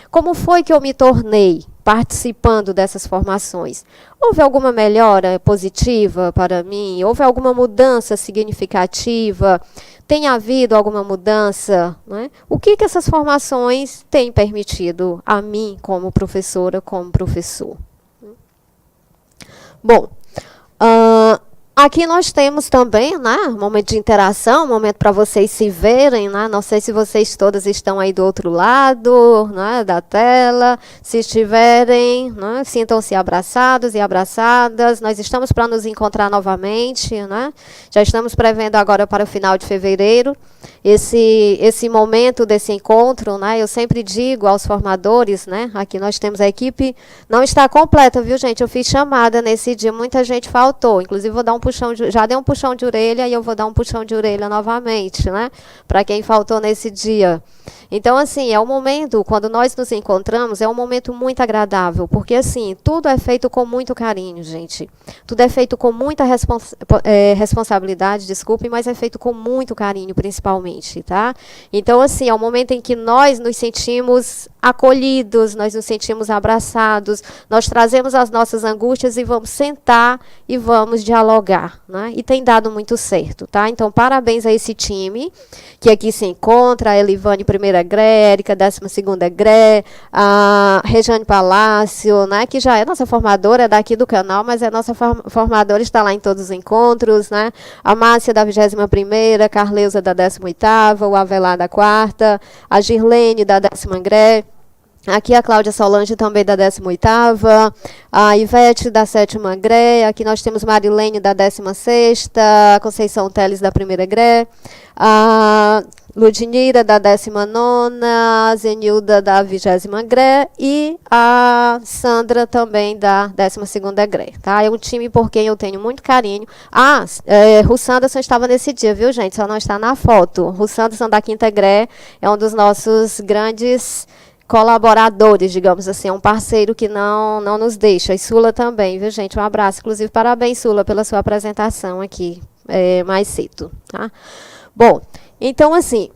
Como foi que eu me tornei participando dessas formações? Houve alguma melhora positiva para mim? Houve alguma mudança significativa? Tem havido alguma mudança? Não é? O que essas formações têm permitido a mim, como professora, como professor? Bom, aqui nós temos também, né, um momento de interação, um momento para vocês se verem, né? Não sei se vocês todas estão aí do outro lado, né, da tela. Se estiverem, né, sintam-se abraçados e abraçadas. Nós estamos para nos encontrar novamente, né? Já estamos prevendo agora para o final de fevereiro esse momento desse encontro, né? Eu sempre digo aos formadores, né? Aqui nós temos a equipe, não está completa, viu, gente? Eu fiz chamada nesse dia, muita gente faltou. Inclusive, vou dar já dei um puxão de orelha e eu vou dar um puxão de orelha novamente, né? Para quem faltou nesse dia. Então, assim, é um momento, quando nós nos encontramos, é um momento muito agradável, porque, assim, tudo é feito com muito carinho, gente. Tudo é feito com muita responsabilidade, desculpem, mas é feito com muito carinho, principalmente, tá? Então, assim, é um momento em que nós nos sentimos acolhidos, nós nos sentimos abraçados, nós trazemos as nossas angústias e vamos sentar e vamos dialogar, né? E tem dado muito certo, tá? Então, parabéns a esse time que aqui se encontra, a Elivane, primeira GRE, Érica, 12ª GRE, a Rejane Palácio, né, que já é nossa formadora, é daqui do canal, mas é nossa formadora, está lá em todos os encontros, né? A Márcia, da 21ª, Carleusa, da 18ª, o Avelar, da 4ª, a Girlene, da 10ª GRE, aqui a Cláudia Solange, também da 18ª, a Ivete, da 7ª GRE, aqui nós temos Marilene, da 16ª, Conceição Teles, da 1ª GRE, a Ludinira, da 19ª, a Zenilda, da 20ª GRE e a Sandra, também da 12ª GRE. Tá? É um time por quem eu tenho muito carinho. Russanderson estava nesse dia, viu, gente? Só não está na foto. Russanderson, da 5ª GRE, é um dos nossos grandes colaboradores, digamos assim, é um parceiro que não nos deixa. E Sula também, viu, gente? Um abraço. Inclusive, parabéns, Sula, pela sua apresentação aqui mais cedo. Tá? Bom, então, assim,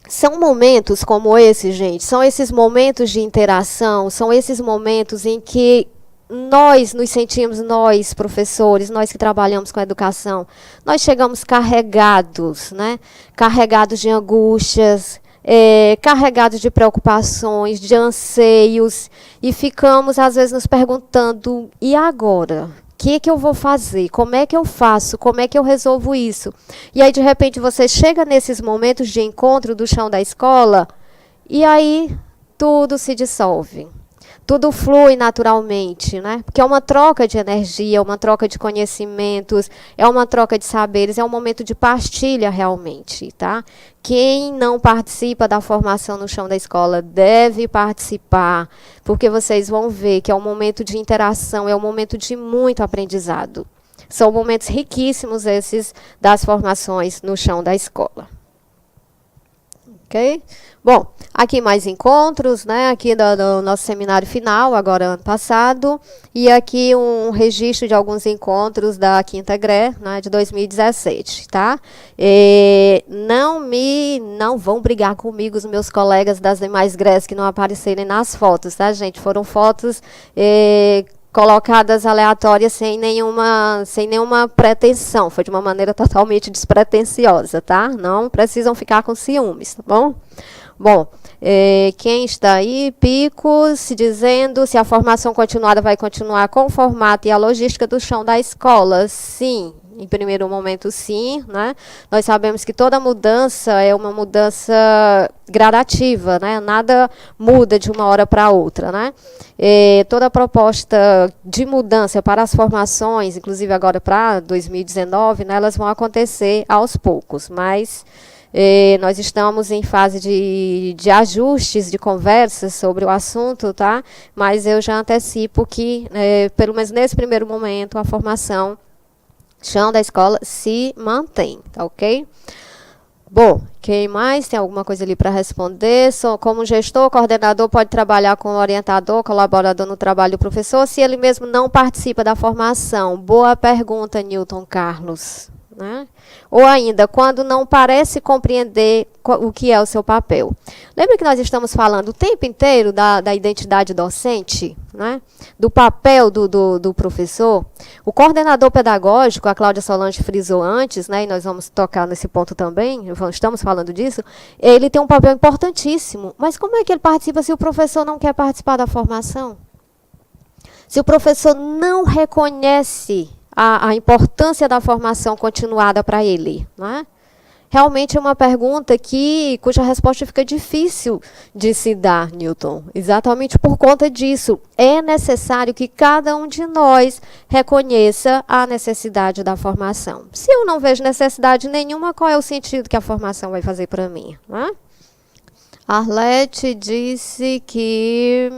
são momentos como esse, gente, são esses momentos de interação, são esses momentos em que nós nos sentimos, nós, professores, nós que trabalhamos com a educação, nós chegamos carregados, né? Carregados de angústias, carregados de preocupações, de anseios, e ficamos, às vezes, nos perguntando, e agora? O que eu vou fazer? Como é que eu faço? Como é que eu resolvo isso? E aí, de repente, você chega nesses momentos de encontro do chão da escola, e aí tudo se dissolve. Tudo flui naturalmente, né? Porque é uma troca de energia, é uma troca de conhecimentos, é uma troca de saberes, é um momento de partilha realmente, tá? Quem não participa da formação no chão da escola deve participar, porque vocês vão ver que é um momento de interação, é um momento de muito aprendizado. São momentos riquíssimos esses das formações no chão da escola. Ok? Bom, aqui mais encontros, né? Aqui do nosso seminário final, agora ano passado, e aqui um registro de alguns encontros da Quinta GRE, né, de 2017, tá? Não vão brigar comigo os meus colegas das demais GREs que não aparecerem nas fotos, tá, gente? Foram fotos colocadas aleatórias sem nenhuma pretensão, foi de uma maneira totalmente despretensiosa, tá? Não precisam ficar com ciúmes, tá bom? Bom, quem está aí? Picos, dizendo se a formação continuada vai continuar com o formato e a logística do chão da escola. Sim, em primeiro momento sim, né? Nós sabemos que toda mudança é uma mudança gradativa, né? Nada muda de uma hora para outra, né? Toda proposta de mudança para as formações, inclusive agora para 2019, né, elas vão acontecer aos poucos, mas nós estamos em fase de ajustes, de conversas sobre o assunto, tá? Mas eu já antecipo que, pelo menos nesse primeiro momento, a formação chão da escola se mantém, tá ok? Bom, quem mais? Tem alguma coisa ali para responder? Como gestor, coordenador pode trabalhar com o orientador, colaborador no trabalho do professor, se ele mesmo não participa da formação. Boa pergunta, Newton Carlos. Né? Ou ainda, quando não parece compreender o que é o seu papel. Lembra que nós estamos falando o tempo inteiro da identidade docente, né? Do papel do professor? O coordenador pedagógico, a Cláudia Solange frisou antes, né? E nós vamos tocar nesse ponto também, estamos falando disso, ele tem um papel importantíssimo. Mas como é que ele participa se o professor não quer participar da formação? Se o professor não reconhece a importância da formação continuada para ele, né? Realmente é uma pergunta cuja resposta fica difícil de se dar, Newton. Exatamente por conta disso. É necessário que cada um de nós reconheça a necessidade da formação. Se eu não vejo necessidade nenhuma, qual é o sentido que a formação vai fazer para mim? Né? Arlete disse que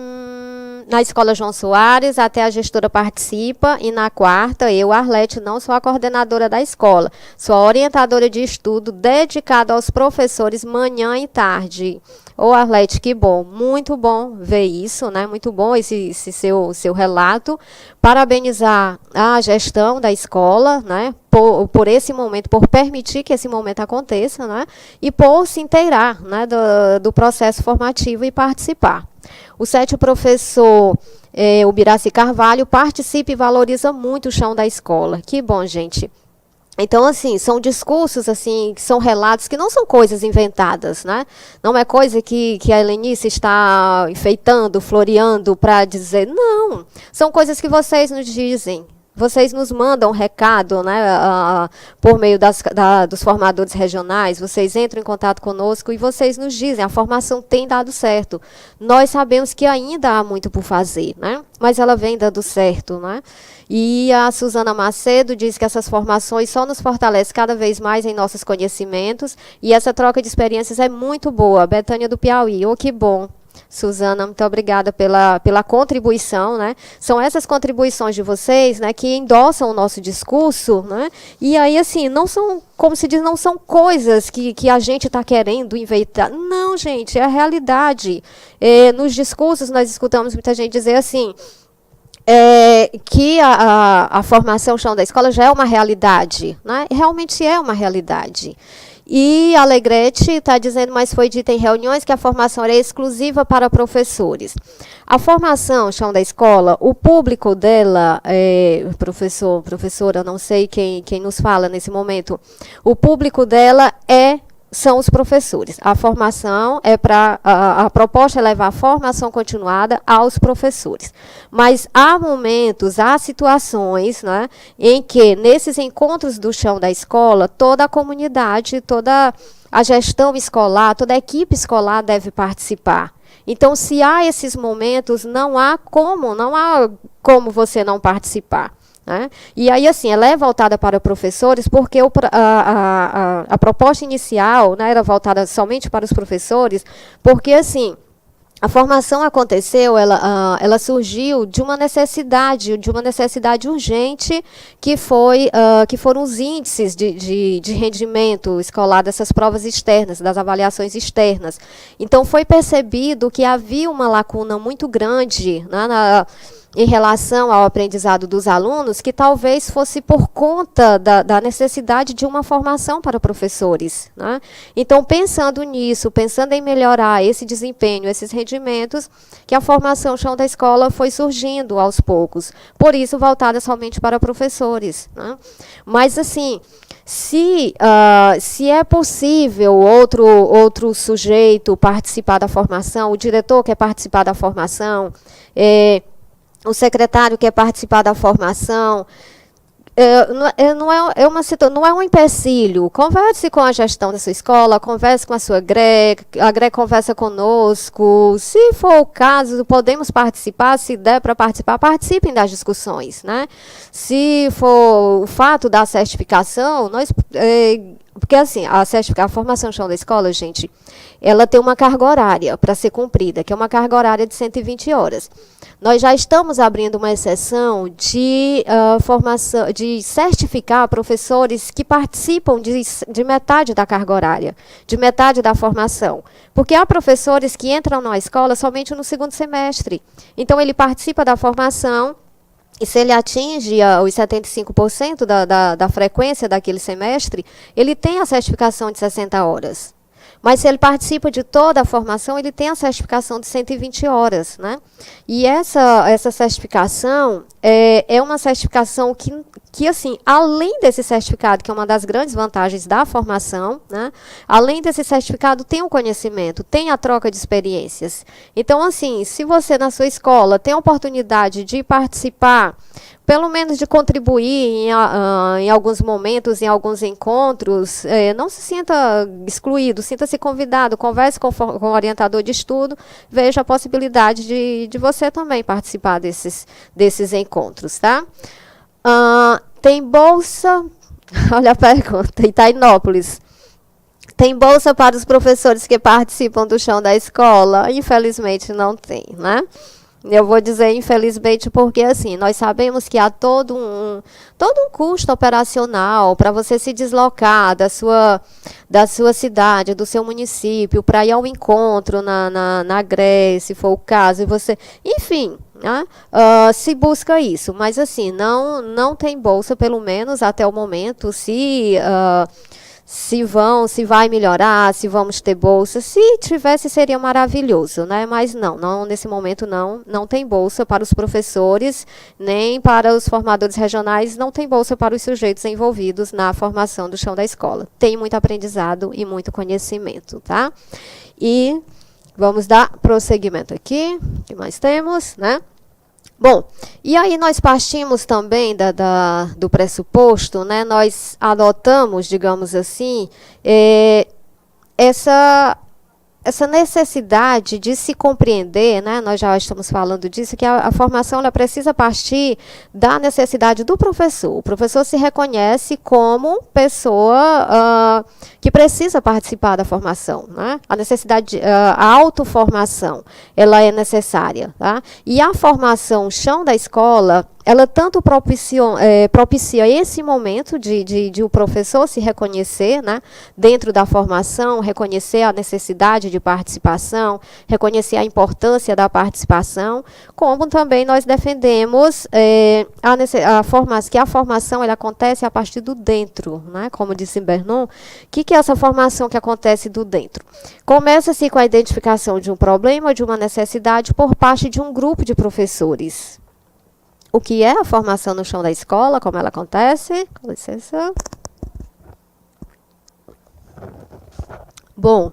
na escola João Soares, até a gestora participa, e na quarta, eu, Arlete, não sou a coordenadora da escola, sou a orientadora de estudo dedicada aos professores manhã e tarde. Ô, Arlete, que bom, muito bom ver isso, né? Muito bom esse seu relato. Parabenizar a gestão da escola, né? Por esse momento, por permitir que esse momento aconteça, né? E por se inteirar, né, do processo formativo e participar. O 7, o professor Ubiraci Carvalho, participa e valoriza muito o chão da escola. Que bom, gente. Então, assim, são discursos, assim, que são relatos que não são coisas inventadas, né? Não é coisa que a Helenice está enfeitando, floreando para dizer. Não, são coisas que vocês nos dizem. Vocês nos mandam um recado, né, por meio dos formadores regionais, vocês entram em contato conosco e vocês nos dizem, a formação tem dado certo. Nós sabemos que ainda há muito por fazer, né, mas ela vem dando certo. Né? E a Suzana Macedo diz que essas formações só nos fortalecem cada vez mais em nossos conhecimentos e essa troca de experiências é muito boa. Betânia do Piauí, que bom. Suzana, muito obrigada pela contribuição, né? São essas contribuições de vocês, né, que endossam o nosso discurso, né? E aí, assim, não são, como se diz, não são coisas que a gente está querendo inventar. Não, gente, é a realidade. Nos discursos nós escutamos muita gente dizer assim, que a formação chão da escola já é uma realidade, né? Realmente é uma realidade. E a Alegrete está dizendo, mas foi dito em reuniões que a formação era exclusiva para professores. A formação chão da escola, o público dela, professora, não sei quem nos fala nesse momento, o público dela são os professores. A formação a proposta é levar a formação continuada aos professores. Mas há momentos, há situações, né, em que, nesses encontros do chão da escola, toda a comunidade, toda a gestão escolar, toda a equipe escolar deve participar. Então, se há esses momentos, não há como você não participar. Né? E aí, assim, ela é voltada para professores porque a proposta inicial, né, era voltada somente para os professores, porque, assim, A formação aconteceu, ela surgiu de uma necessidade urgente, que foram os índices de rendimento escolar dessas provas externas, das avaliações externas. Então, foi percebido que havia uma lacuna muito grande, né, em relação ao aprendizado dos alunos, que talvez fosse por conta da necessidade de uma formação para professores, né? Então, pensando nisso, pensando em melhorar esse desempenho, esses rendimentos, que a formação Chão da Escola foi surgindo aos poucos, por isso voltada somente para professores, né? Mas, assim, se é possível outro sujeito participar da formação, o diretor quer participar da formação, o secretário quer participar da formação, não é um empecilho. Converse com a gestão da sua escola, converse com a sua GRE, a GRE conversa conosco. Se for o caso, podemos participar, se der para participar, participem das discussões, né? Se for o fato da certificação, porque assim, a formação Chão da Escola, gente, ela tem uma carga horária para ser cumprida, que é uma carga horária de 120 horas. Nós já estamos abrindo uma exceção de formação, de certificar professores que participam de metade da carga horária, de metade da formação. Porque há professores que entram na escola somente no segundo semestre. Então, ele participa da formação, e se ele atinge os 75% da frequência daquele semestre, ele tem a certificação de 60 horas. Mas se ele participa de toda a formação, ele tem a certificação de 120 horas, né? E essa certificação é uma certificação que, assim, além desse certificado, que é uma das grandes vantagens da formação, né? Além desse certificado, tem o conhecimento, tem a troca de experiências. Então, assim, se você na sua escola tem a oportunidade de participar, pelo menos de contribuir em alguns momentos, em alguns encontros, não se sinta excluído, sinta-se convidado, converse com o orientador de estudo, veja a possibilidade de você também participar desses encontros, tá? Tem bolsa, olha a pergunta, Itainópolis. Tem bolsa para os professores que participam do Chão da Escola? Infelizmente não tem, né? Eu vou dizer infelizmente porque, assim, nós sabemos que há todo um custo operacional para você se deslocar da sua cidade, do seu município, para ir ao encontro na GRE, se for o caso, e você, enfim, né, se busca isso. Mas, assim, não tem bolsa, pelo menos até o momento, se vai melhorar, se vamos ter bolsa. Se tivesse, seria maravilhoso, né? Mas não, nesse momento não tem bolsa para os professores, nem para os formadores regionais, não tem bolsa para os sujeitos envolvidos na formação do Chão da Escola. Tem muito aprendizado e muito conhecimento, tá? E vamos dar prosseguimento aqui. O que mais temos, né? Bom, e aí nós partimos também do pressuposto, né? Nós adotamos, digamos assim, essa necessidade de se compreender, né? Nós já estamos falando disso, que a formação ela precisa partir da necessidade do professor. O professor se reconhece como pessoa que precisa participar da formação, né? A necessidade, a autoformação, ela é necessária, tá? E a formação Chão da Escola, ela tanto propicia esse momento de o professor se reconhecer, né, dentro da formação, reconhecer a necessidade de participação, reconhecer a importância da participação, como também nós defendemos que a formação ela acontece a partir do dentro, né, como disse Bernon. O que é essa formação que acontece do dentro? Começa-se com a identificação de um problema, de uma necessidade por parte de um grupo de professores. O que é a formação no Chão da Escola, como ela acontece? Com licença. Bom,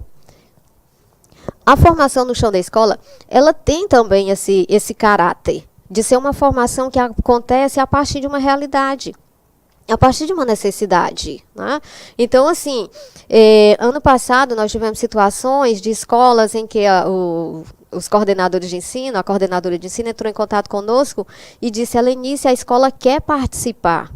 a formação no Chão da Escola, ela tem também esse caráter de ser uma formação que acontece a partir de uma realidade, a partir de uma necessidade, né? Então, assim, ano passado nós tivemos situações de escolas em que os coordenadores de ensino, a coordenadora de ensino entrou em contato conosco e disse: Helenice, a escola quer participar.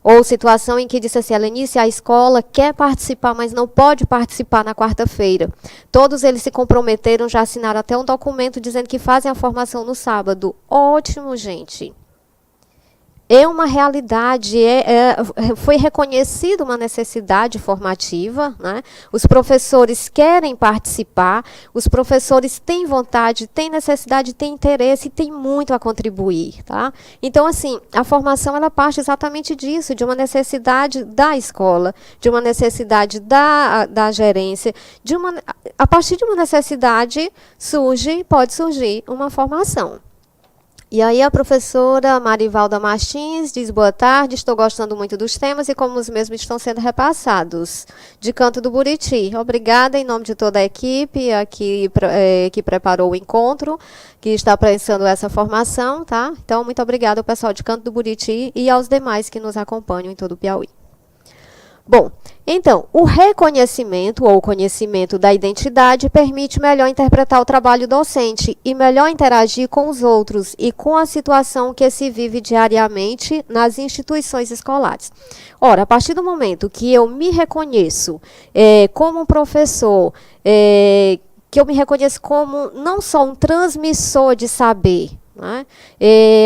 Ou situação em que disse assim, Helenice, a escola quer participar, mas não pode participar na quarta-feira. Todos eles se comprometeram, já assinaram até um documento dizendo que fazem a formação no sábado. Ótimo, gente. É uma realidade, foi reconhecida uma necessidade formativa, né? Os professores querem participar, os professores têm vontade, têm necessidade, têm interesse e têm muito a contribuir. Tá? Então, assim, a formação ela parte exatamente disso, de uma necessidade da escola, de uma necessidade da gerência, a partir de uma necessidade pode surgir uma formação. E aí a professora Marivalda Martins diz, boa tarde, estou gostando muito dos temas e como os mesmos estão sendo repassados. De Canto do Buriti. Obrigada em nome de toda a equipe aqui, que preparou o encontro, que está prestando essa formação. Tá? Então, muito obrigada ao pessoal de Canto do Buriti e aos demais que nos acompanham em todo o Piauí. Bom, então, o reconhecimento ou conhecimento da identidade permite melhor interpretar o trabalho docente e melhor interagir com os outros e com a situação que se vive diariamente nas instituições escolares. Ora, a partir do momento que eu me reconheço como um professor, que eu me reconheço como não só um transmissor de saber, né?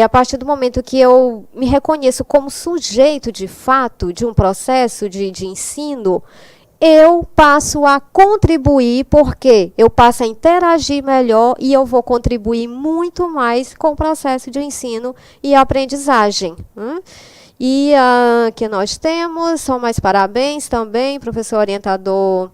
A partir do momento que eu me reconheço como sujeito de fato de um processo de ensino, eu passo a contribuir, porque eu passo a interagir melhor e eu vou contribuir muito mais com o processo de ensino e aprendizagem. Né? E que nós temos, só mais parabéns também, professor orientador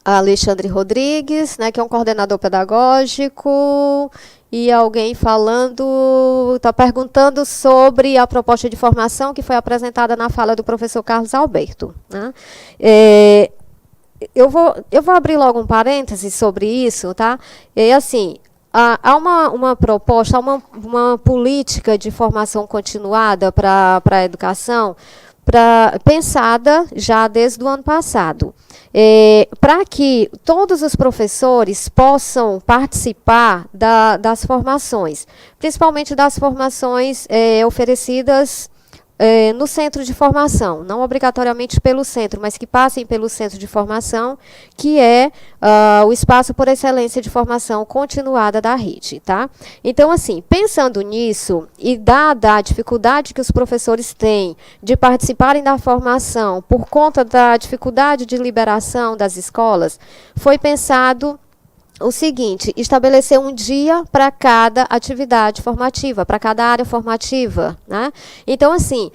Alexandre Rodrigues, né, que é um coordenador pedagógico, e alguém está perguntando sobre a proposta de formação que foi apresentada na fala do professor Carlos Alberto. Né? Eu vou abrir logo um parêntese sobre isso, tá? Assim, há uma proposta, há uma política de formação continuada para a educação, pensada já desde o ano passado. Para que todos os professores possam participar das formações, principalmente das formações oferecidas no centro de formação, não obrigatoriamente pelo centro, mas que passem pelo centro de formação, que é o espaço por excelência de formação continuada da rede. Tá? Então, assim, pensando nisso, e dada a dificuldade que os professores têm de participarem da formação por conta da dificuldade de liberação das escolas, foi pensado o seguinte, estabelecer um dia para cada atividade formativa, para cada área formativa. Né? Então, assim,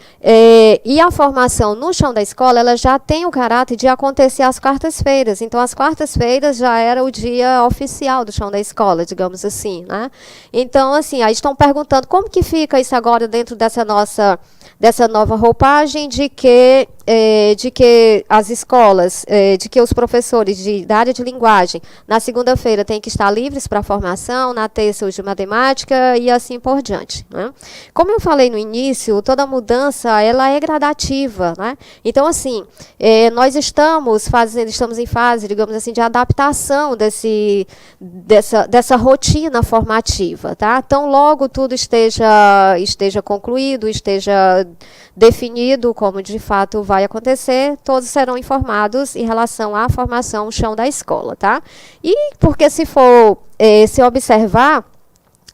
e a formação no chão da escola, ela já tem o caráter de acontecer às quartas-feiras. Então, as quartas-feiras já era o dia oficial do chão da escola, digamos assim. Né? Então, assim, aí estão perguntando como que fica isso agora dentro dessa nova roupagem de que as escolas, de que os professores da área de linguagem, na segunda-feira, têm que estar livres para a formação, na terça, os de matemática e assim por diante. Né? Como eu falei no início, toda mudança ela é gradativa. Né? Então, assim, nós estamos em fase, digamos assim, de adaptação dessa rotina formativa. Tá? Então, logo tudo esteja concluído, esteja definido como de fato vai acontecer, todos serão informados em relação à formação chão da escola, tá? E porque se observar,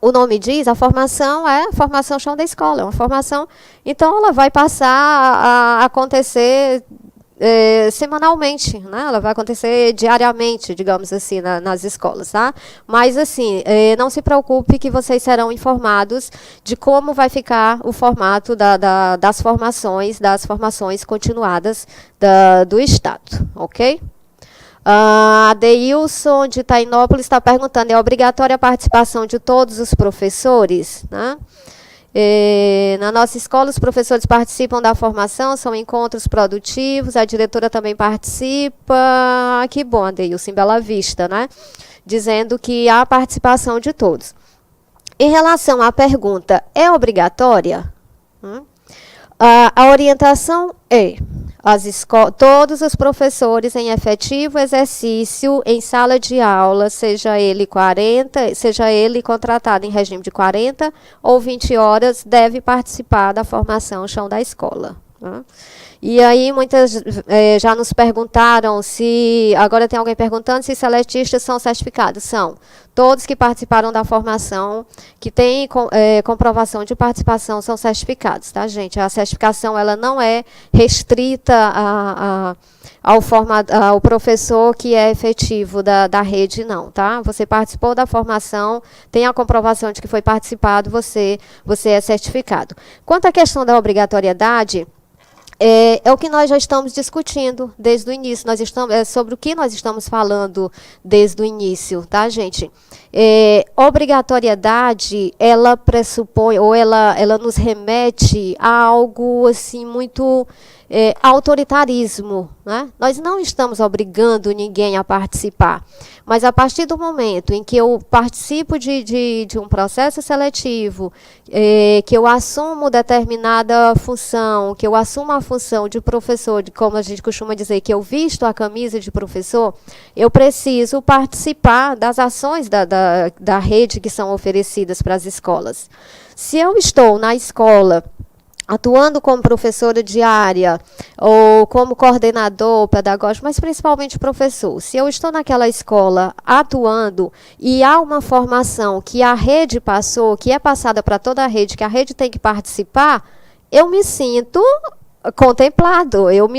o nome diz, a formação é a formação chão da escola, é uma formação, então ela vai passar a acontecer semanalmente, né? Ela vai acontecer diariamente, digamos assim, nas escolas, tá? Mas, assim, não se preocupe que vocês serão informados de como vai ficar o formato das formações continuadas do Estado, ok? A Deilson de Tainópolis está perguntando, é obrigatória a participação de todos os professores, né? Na nossa escola, os professores participam da formação, são encontros produtivos, a diretora também participa. Que bom, Adeilson, em Bela Vista, né? Dizendo que há participação de todos. Em relação à pergunta, é obrigatória? A orientação é todos os professores em efetivo exercício em sala de aula, seja ele contratado em regime de 40 ou 20 horas, deve participar da formação chão da escola. Né? E aí muitas já nos perguntaram se, agora tem alguém perguntando se seletistas são certificados. São. Todos que participaram da formação, que têm comprovação de participação, são certificados, tá, gente? A certificação, ela não é restrita ao professor que é efetivo da rede, não, tá? Você participou da formação, tem a comprovação de que foi participado, você é certificado. Quanto à questão da obrigatoriedade, é o que nós já estamos discutindo desde o início. Sobre o que nós estamos falando desde o início, tá, gente? Obrigatoriedade, ela pressupõe, ou ela nos remete a algo assim muito autoritarismo, né? Nós não estamos obrigando ninguém a participar, mas a partir do momento em que eu participo de um processo seletivo, que eu assumo determinada função, que eu assumo a função de professor, como a gente costuma dizer, que eu visto a camisa de professor, eu preciso participar das ações da rede que são oferecidas para as escolas. Se eu estou na escola atuando como professora de área ou como coordenador pedagógico, mas principalmente professor, se eu estou naquela escola atuando e há uma formação que a rede passou, que é passada para toda a rede, que a rede tem que participar, eu me sinto contemplado, eu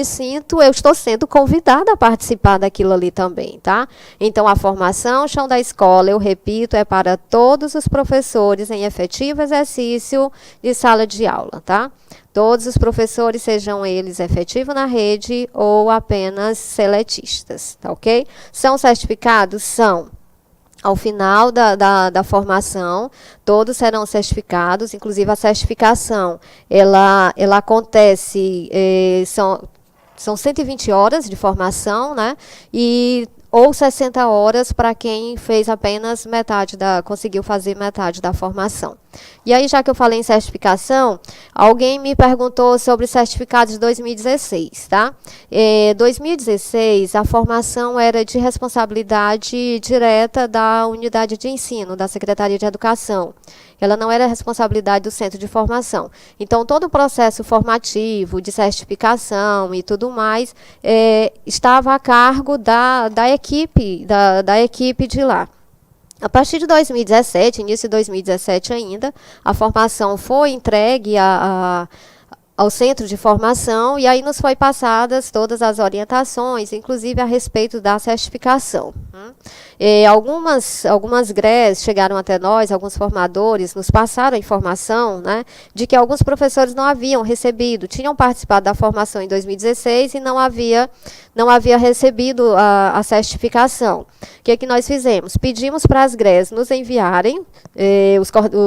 estou sendo convidada a participar daquilo ali também, tá? Então, a formação chão da escola, eu repito, é para todos os professores em efetivo exercício de sala de aula, tá? Todos os professores, sejam eles efetivos na rede ou apenas seletistas, tá ok? São certificados? São. Ao final da formação, todos serão certificados, inclusive a certificação, ela acontece, são 120 horas de formação, né? Ou 60 horas para quem fez apenas conseguiu fazer metade da formação. E aí, já que eu falei em certificação, alguém me perguntou sobre certificados de 2016, tá? 2016, a formação era de responsabilidade direta da unidade de ensino, da Secretaria de Educação. Ela não era responsabilidade do centro de formação. Então, todo o processo formativo, de certificação e tudo mais, estava a cargo da equipe de lá. A partir de 2017, início de 2017 ainda, a formação foi entregue ao centro de formação e aí nos foi passadas todas as orientações, inclusive a respeito da certificação. Algumas GREs chegaram até nós, alguns formadores nos passaram a informação, né, de que alguns professores não haviam recebido, tinham participado da formação em 2016 e não havia recebido a certificação. O que é que nós fizemos? Pedimos para as GREs nos enviarem,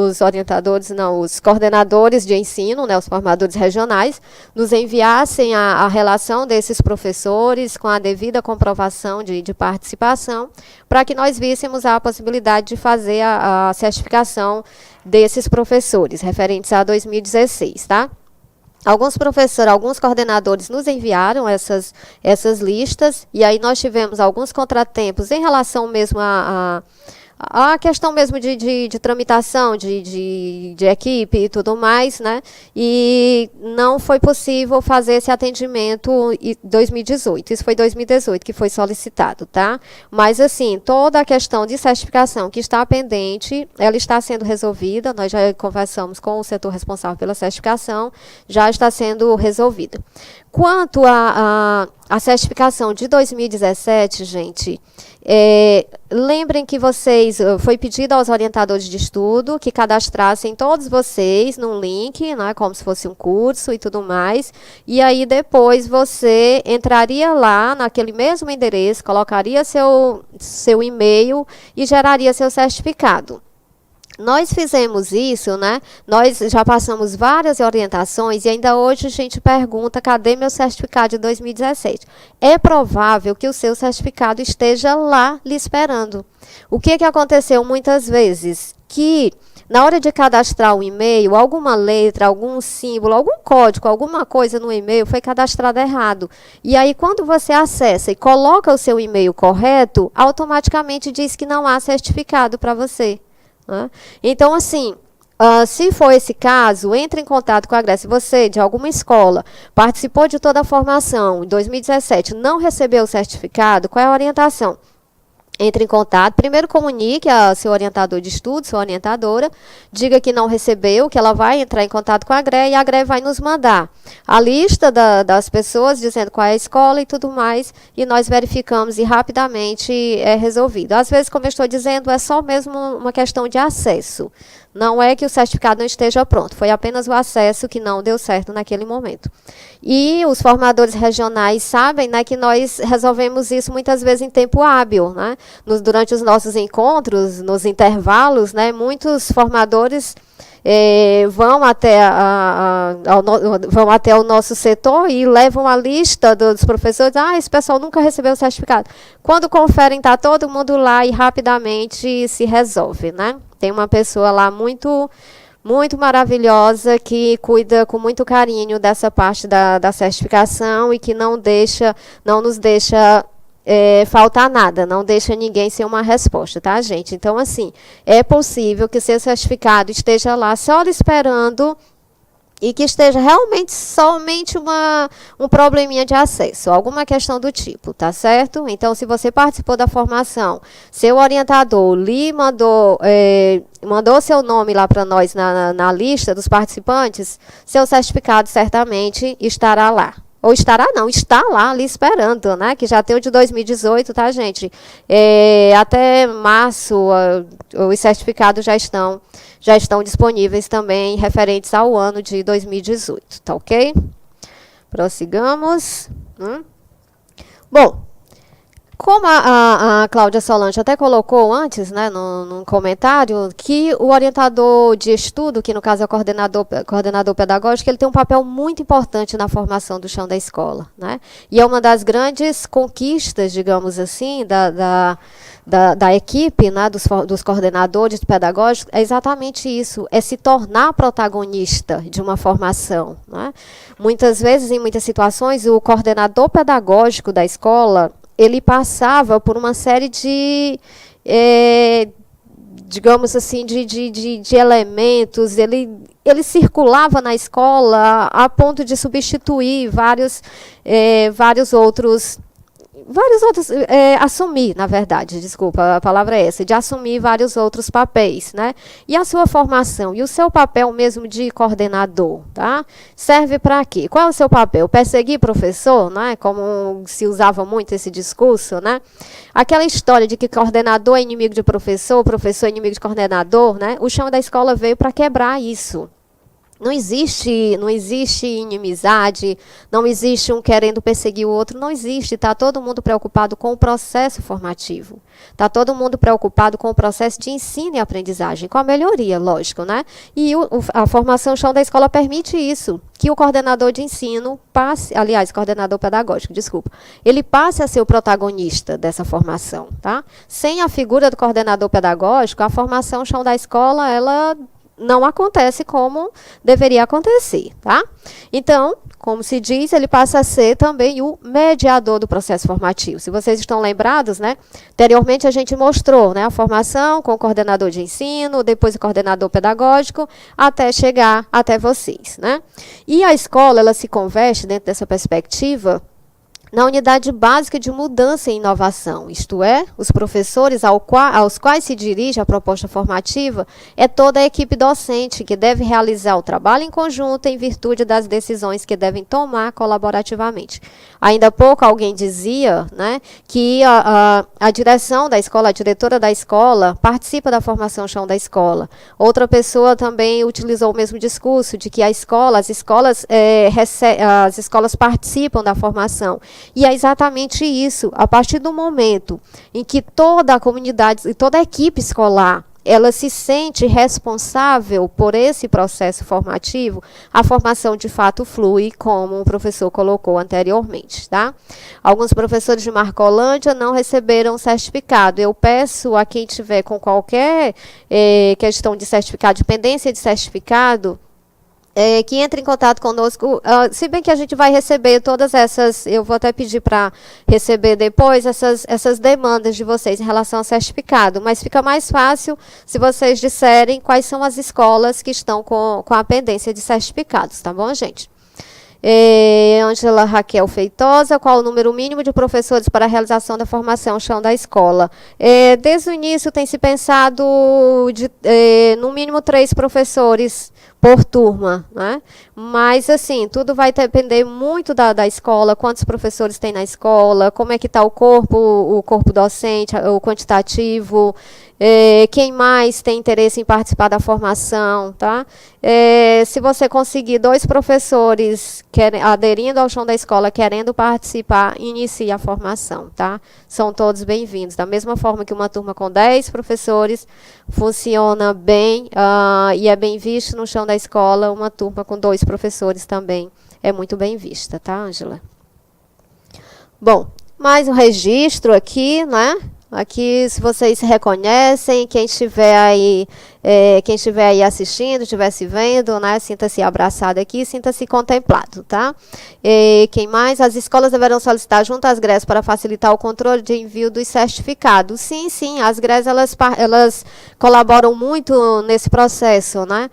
os orientadores, não, os coordenadores de ensino, né, os formadores regionais, nos enviassem a relação desses professores com a devida comprovação de participação, para que nós víssemos a possibilidade de fazer a certificação desses professores, referentes a 2016, tá? Alguns professores, alguns coordenadores nos enviaram essas listas, e aí nós tivemos alguns contratempos em relação mesmo a questão mesmo de tramitação, de equipe e tudo mais, né? E não foi possível fazer esse atendimento em 2018. Isso foi 2018 que foi solicitado, tá? Mas, assim, toda a questão de certificação que está pendente, ela está sendo resolvida. Nós já conversamos com o setor responsável pela certificação, já está sendo resolvida. Quanto à certificação de 2017, gente, lembrem que foi pedido aos orientadores de estudo que cadastrassem todos vocês num link, né, como se fosse um curso e tudo mais, e aí depois você entraria lá naquele mesmo endereço, colocaria seu e-mail e geraria seu certificado. Nós fizemos isso, né? Nós já passamos várias orientações e ainda hoje a gente pergunta, cadê meu certificado de 2017? É provável que o seu certificado esteja lá lhe esperando. O que aconteceu muitas vezes? Que na hora de cadastrar um e-mail, alguma letra, algum símbolo, algum código, alguma coisa no e-mail foi cadastrado errado. E aí, quando você acessa e coloca o seu e-mail correto, automaticamente diz que não há certificado para você. Então, assim, Se for esse caso, entre em contato com a Grécia. Se você, de alguma escola, participou de toda a formação em 2017, não recebeu o certificado, qual é a orientação? Entre em contato, primeiro comunique a seu orientador de estudo, sua orientadora, diga que não recebeu, que ela vai entrar em contato com a GRE e a GRE vai nos mandar a lista das pessoas, dizendo qual é a escola e tudo mais, e nós verificamos e rapidamente é resolvido. Às vezes, como eu estou dizendo, é só mesmo uma questão de acesso. Não é que o certificado não esteja pronto, foi apenas o acesso que não deu certo naquele momento. E os formadores regionais sabem, né, que nós resolvemos isso muitas vezes em tempo hábil, né? Durante os nossos encontros, nos intervalos, né, muitos formadores vão vão até o nosso setor e levam a lista dos professores. Esse pessoal nunca recebeu o certificado. Quando conferem, está todo mundo lá e rapidamente se resolve, né? Tem uma pessoa lá muito maravilhosa que cuida com muito carinho dessa parte da certificação e que não nos deixa faltar nada, não deixa ninguém sem uma resposta, tá, gente? Então, assim, é possível que seu certificado esteja lá só esperando e que esteja realmente somente um probleminha de acesso, alguma questão do tipo, tá certo? Então, se você participou da formação, seu orientador lhe mandou seu nome lá para nós na lista dos participantes, seu certificado certamente estará lá. Ou estará não, está lá ali esperando, né? Que já tem o de 2018, tá, gente? Até março, os certificados já estão disponíveis também, referentes ao ano de 2018, tá ok? Prossigamos. Bom, como a Cláudia Solange até colocou antes, né, num comentário, que o orientador de estudo, que no caso é o coordenador pedagógico, ele tem um papel muito importante na formação do chão da escola, né? E é uma das grandes conquistas, digamos assim, da equipe, né, dos coordenadores pedagógicos, é exatamente isso, é se tornar protagonista de uma formação, né? Muitas vezes, em muitas situações, o coordenador pedagógico da escola, ele passava por uma série de, digamos assim, de elementos, ele circulava na escola a ponto de substituir vários outros, assumir, na verdade, desculpa, a palavra é essa, de assumir vários outros papéis, né? E a sua formação e o seu papel mesmo de coordenador, tá? Serve para quê? Qual é o seu papel? Perseguir professor, né? Como se usava muito esse discurso, né? Aquela história de que coordenador é inimigo de professor, professor é inimigo de coordenador, né? O chão da escola veio para quebrar isso. Não existe inimizade, não existe um querendo perseguir o outro, não existe. Está todo mundo preocupado com o processo formativo. Está todo mundo preocupado com o processo de ensino e aprendizagem, com a melhoria, lógico, né? E a formação chão da escola permite isso, que o coordenador de ensino coordenador pedagógico, desculpa, ele passe a ser o protagonista dessa formação, tá? Sem a figura do coordenador pedagógico, a formação chão da escola, ela não acontece como deveria acontecer, tá? Então, como se diz, ele passa a ser também o mediador do processo formativo. Se vocês estão lembrados, né? Anteriormente a gente mostrou, né, a formação com o coordenador de ensino, depois o coordenador pedagógico, até chegar até vocês, né? E a escola, ela se converte dentro dessa perspectiva na unidade básica de mudança e inovação, isto é, os professores aos quais se dirige a proposta formativa, é toda a equipe docente que deve realizar o trabalho em conjunto em virtude das decisões que devem tomar colaborativamente. Ainda há pouco alguém dizia, né, que a direção da escola, a diretora da escola, participa da formação chão da escola. Outra pessoa também utilizou o mesmo discurso de que as escolas participam da formação. E é exatamente isso. A partir do momento em que toda a comunidade e toda a equipe escolar ela se sente responsável por esse processo formativo, a formação de fato flui, como o professor colocou anteriormente, tá? Alguns professores de Marcolândia não receberam certificado. Eu peço a quem tiver com qualquer questão de certificado, de pendência de certificado, que entre em contato conosco, se bem que a gente vai receber todas essas, eu vou até pedir para receber depois essas demandas de vocês em relação ao certificado, mas fica mais fácil se vocês disserem quais são as escolas que estão com a pendência de certificados, tá bom, gente? Ângela Raquel Feitosa, qual o número mínimo de professores para a realização da formação chão da escola? Desde o início tem se pensado no mínimo 3 professores por turma, né? Mas, assim, tudo vai depender muito da escola, quantos professores tem na escola, como é que está o corpo docente, o quantitativo, quem mais tem interesse em participar da formação, tá? Se você conseguir 2 professores aderindo ao chão da escola, querendo participar, inicie a formação, tá? São todos bem-vindos. Da mesma forma que uma turma com 10 professores funciona bem e é bem visto no chão da escola, uma turma com 2 professores também é muito bem vista, tá, Ângela? Bom, mais um registro aqui, né? Aqui, se vocês se reconhecem, quem estiver aí assistindo, estiver se vendo, né, sinta-se abraçado aqui, sinta-se contemplado, tá? Quem mais? As escolas deverão solicitar junto às GRES para facilitar o controle de envio dos certificados. Sim, sim, as GRES, elas colaboram muito nesse processo, né?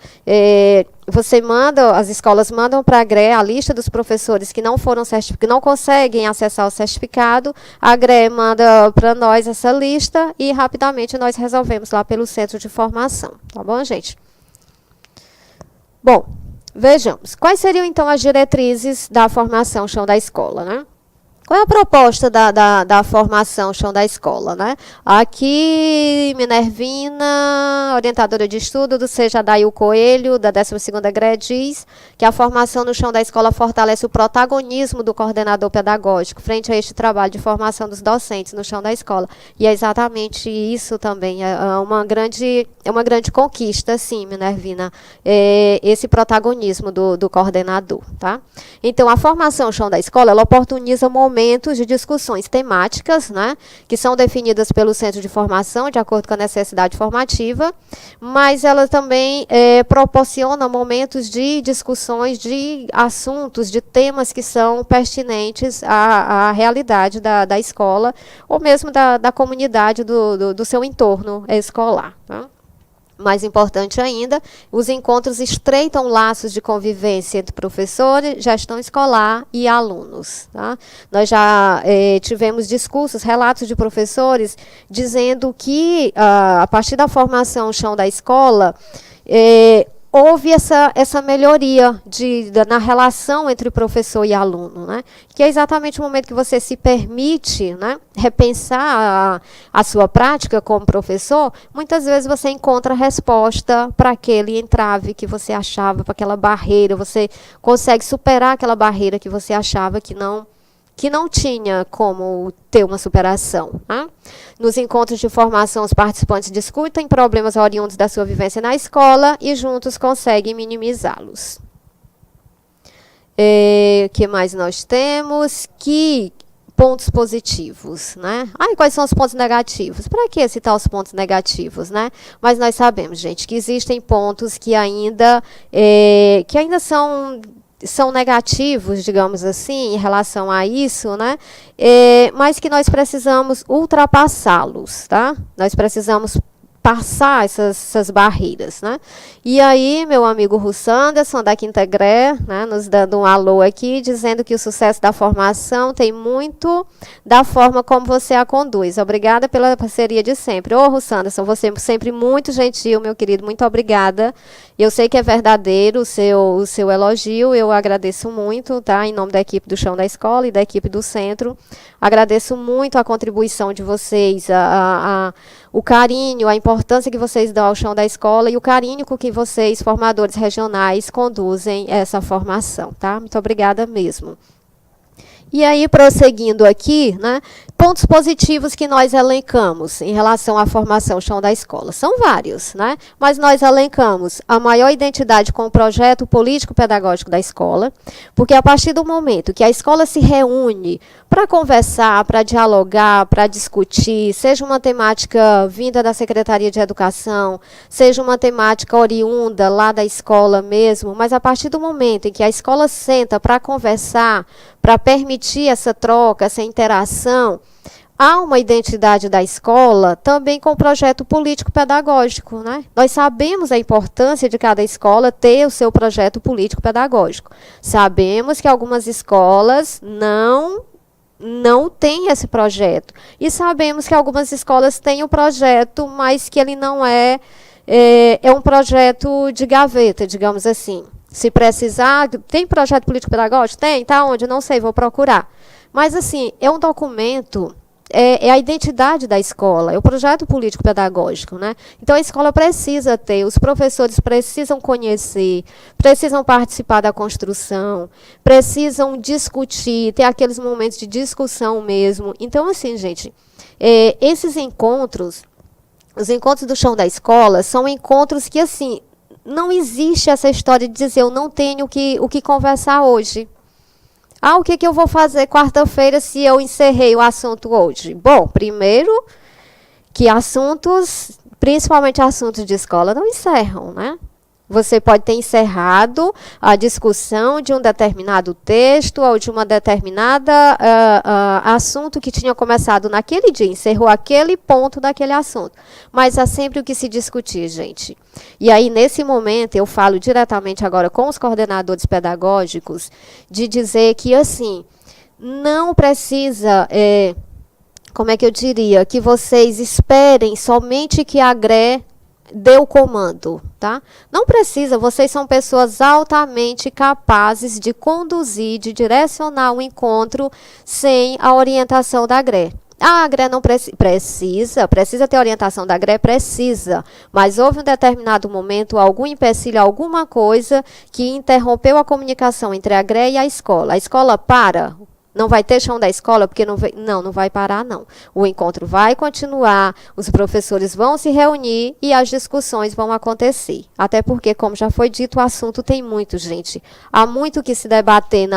As escolas mandam para a GRE a lista dos professores que não foram que não conseguem acessar o certificado, a GRE manda para nós essa lista e rapidamente nós resolvemos lá pelo centro de formação, tá bom, gente? Bom, vejamos, quais seriam então as diretrizes da formação chão da escola, né? Qual é a proposta da formação chão da escola, né? Aqui, Minervina, orientadora de estudo do Seja Daí o Coelho, da 12ª GRE, diz que a formação no chão da escola fortalece o protagonismo do coordenador pedagógico frente a este trabalho de formação dos docentes no chão da escola. E é exatamente isso também, é uma grande conquista, sim, Minervina, esse protagonismo do coordenador, tá? Então, a formação chão da escola, ela oportuniza momentos de discussões temáticas, né, que são definidas pelo centro de formação, de acordo com a necessidade formativa, mas ela também proporciona momentos de discussões de assuntos, de temas que são pertinentes à realidade da escola, ou mesmo da comunidade do seu entorno escolar, tá? Mais importante ainda, os encontros estreitam laços de convivência entre professores, gestão escolar e alunos, tá? Nós já tivemos discursos, relatos de professores dizendo que, a partir da formação chão da escola, houve essa melhoria na relação entre professor e aluno, né? Que é exatamente o momento que você se permite, né, repensar a sua prática como professor. Muitas vezes você encontra resposta para aquele entrave que você achava, para aquela barreira, você consegue superar aquela barreira que você achava que não tinha como ter uma superação, né? Nos encontros de formação, os participantes discutem problemas oriundos da sua vivência na escola e juntos conseguem minimizá-los. Que mais nós temos? Pontos positivos, né? Quais são os pontos negativos? Para que citar os pontos negativos, né? Mas nós sabemos, gente, que existem pontos que ainda são negativos, digamos assim, em relação a isso, né? Mas que nós precisamos ultrapassá-los, tá? Nós precisamos passar essas barreiras, né? E aí, meu amigo Russo Anderson, da 5ª GRE, né, nos dando um alô aqui, dizendo que o sucesso da formação tem muito da forma como você a conduz. Obrigada pela parceria de sempre. Ô, Russo Anderson, você é sempre muito gentil, meu querido, muito obrigada. Eu sei que é verdadeiro o seu elogio, eu agradeço muito, tá? Em nome da equipe do Chão da Escola e da equipe do Centro. Agradeço muito a contribuição de vocês, o carinho, a importância que vocês dão ao chão da escola e o carinho com que vocês, formadores regionais, conduzem essa formação, tá? Muito obrigada mesmo. E aí, prosseguindo aqui, né, pontos positivos que nós elencamos em relação à formação chão da escola. São vários, né? Mas nós elencamos a maior identidade com o projeto político-pedagógico da escola, porque a partir do momento que a escola se reúne para conversar, para dialogar, para discutir, seja uma temática vinda da Secretaria de Educação, seja uma temática oriunda lá da escola mesmo, mas a partir do momento em que a escola senta para conversar, para permitir essa troca, essa interação, há uma identidade da escola também com o projeto político-pedagógico, né? Nós sabemos a importância de cada escola ter o seu projeto político-pedagógico. Sabemos que algumas escolas não têm esse projeto. E sabemos que algumas escolas têm o projeto, mas que ele não é um projeto de gaveta, digamos assim. Se precisar, tem projeto político-pedagógico? Tem, tá onde? Não sei, vou procurar. Mas, assim, é um documento, é a identidade da escola, é o projeto político-pedagógico, né? Então, a escola precisa ter, os professores precisam conhecer, precisam participar da construção, precisam discutir, ter aqueles momentos de discussão mesmo. Então, assim, gente, esses encontros, os encontros do chão da escola, são encontros que, assim, não existe essa história de dizer eu não tenho o que conversar hoje. Ah, o que eu vou fazer quarta-feira se eu encerrei o assunto hoje? Bom, primeiro que assuntos, principalmente assuntos de escola, não encerram, né? Você pode ter encerrado a discussão de um determinado texto ou de uma determinada assunto que tinha começado naquele dia, encerrou aquele ponto daquele assunto. Mas há sempre o que se discutir, gente. E aí, nesse momento, eu falo diretamente agora com os coordenadores pedagógicos, de dizer que, assim, não precisa, como é que eu diria, que vocês esperem somente que a GRE dê o comando, tá? Não precisa, vocês são pessoas altamente capazes de conduzir, de direcionar o encontro sem a orientação da GRE. A GRE não precisa ter orientação da GRE, precisa, mas houve um determinado momento, algum empecilho, alguma coisa que interrompeu a comunicação entre a GRE e a escola. A escola para. Não vai ter chão da escola, porque não vai parar, não. O encontro vai continuar, os professores vão se reunir e as discussões vão acontecer. Até porque, como já foi dito, o assunto tem muito, gente. Há muito que se debater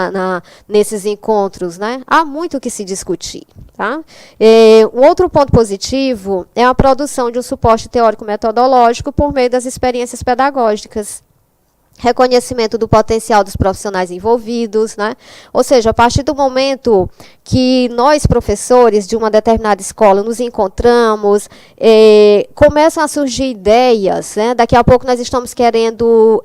nesses encontros, né? Há muito que se discutir. Tá? Um outro ponto positivo é a produção de um suporte teórico-metodológico por meio das experiências pedagógicas. Reconhecimento do potencial dos profissionais envolvidos, né? Ou seja, a partir do momento que nós, professores de uma determinada escola, nos encontramos, começam a surgir ideias, né? Daqui a pouco nós estamos querendo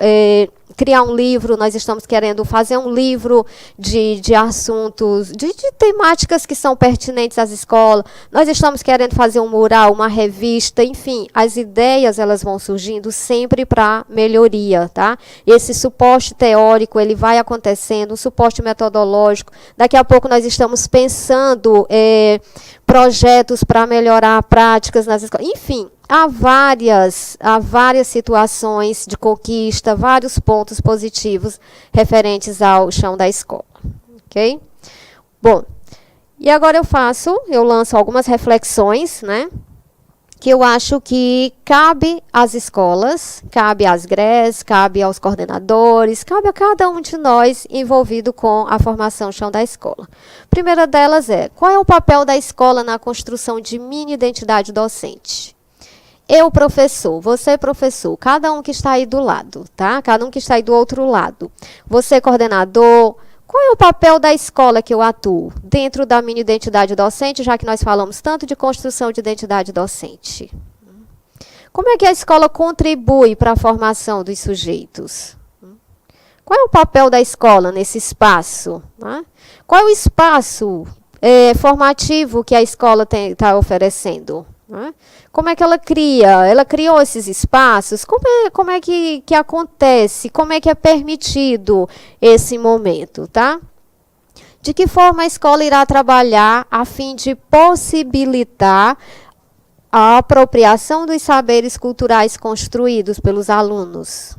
criar um livro, nós estamos querendo fazer um livro de assuntos, de temáticas que são pertinentes às escolas, nós estamos querendo fazer um mural, uma revista, enfim, as ideias elas vão surgindo sempre para melhoria, tá? Esse suporte teórico, ele vai acontecendo, um suporte metodológico, daqui a pouco nós estamos pensando projetos para melhorar práticas nas escolas, enfim, há várias situações de conquista, vários pontos positivos referentes ao chão da escola. Ok? Bom, e agora eu lanço algumas reflexões, né? Que eu acho que cabe às escolas, cabe às GREs, cabe aos coordenadores, cabe a cada um de nós envolvido com a formação chão da escola. A primeira delas qual é o papel da escola na construção de mini identidade docente? Eu, professor, você, professor, cada um que está aí do lado, tá? Cada um que está aí do outro lado. Você, coordenador, qual é o papel da escola que eu atuo dentro da minha identidade docente, já que nós falamos tanto de construção de identidade docente? Como é que a escola contribui para a formação dos sujeitos? Qual é o papel da escola nesse espaço? Né? Qual é o espaço formativo que a escola está oferecendo? Né? Como é que ela cria? Ela criou esses espaços? Como é que acontece? Como é que é permitido esse momento, tá? De que forma a escola irá trabalhar a fim de possibilitar a apropriação dos saberes culturais construídos pelos alunos?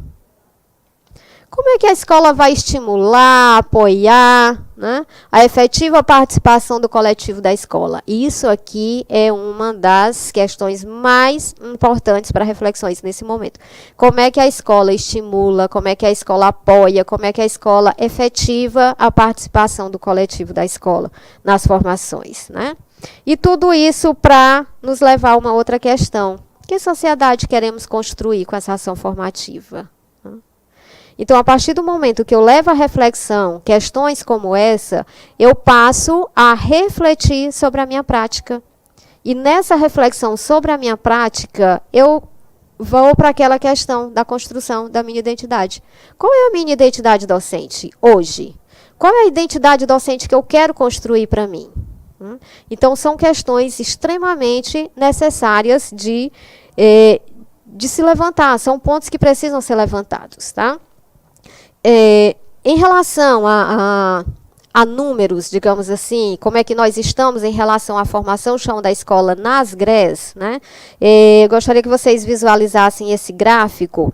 Como é que a escola vai estimular, apoiar, né, a efetiva participação do coletivo da escola? Isso aqui é uma das questões mais importantes para reflexões nesse momento. Como é que a escola estimula, como é que a escola apoia, como é que a escola efetiva a participação do coletivo da escola nas formações, né? E tudo isso para nos levar a uma outra questão. Que sociedade queremos construir com essa ação formativa? Então, a partir do momento que eu levo à reflexão questões como essa, eu passo a refletir sobre a minha prática. E nessa reflexão sobre a minha prática, eu vou para aquela questão da construção da minha identidade. Qual é a minha identidade docente hoje? Qual é a identidade docente que eu quero construir para mim? Então, são questões extremamente necessárias de se levantar. São pontos que precisam ser levantados, tá? Em relação a números, digamos assim, como é que nós estamos em relação à formação chão da escola nas GRES, né? Gostaria que vocês visualizassem esse gráfico.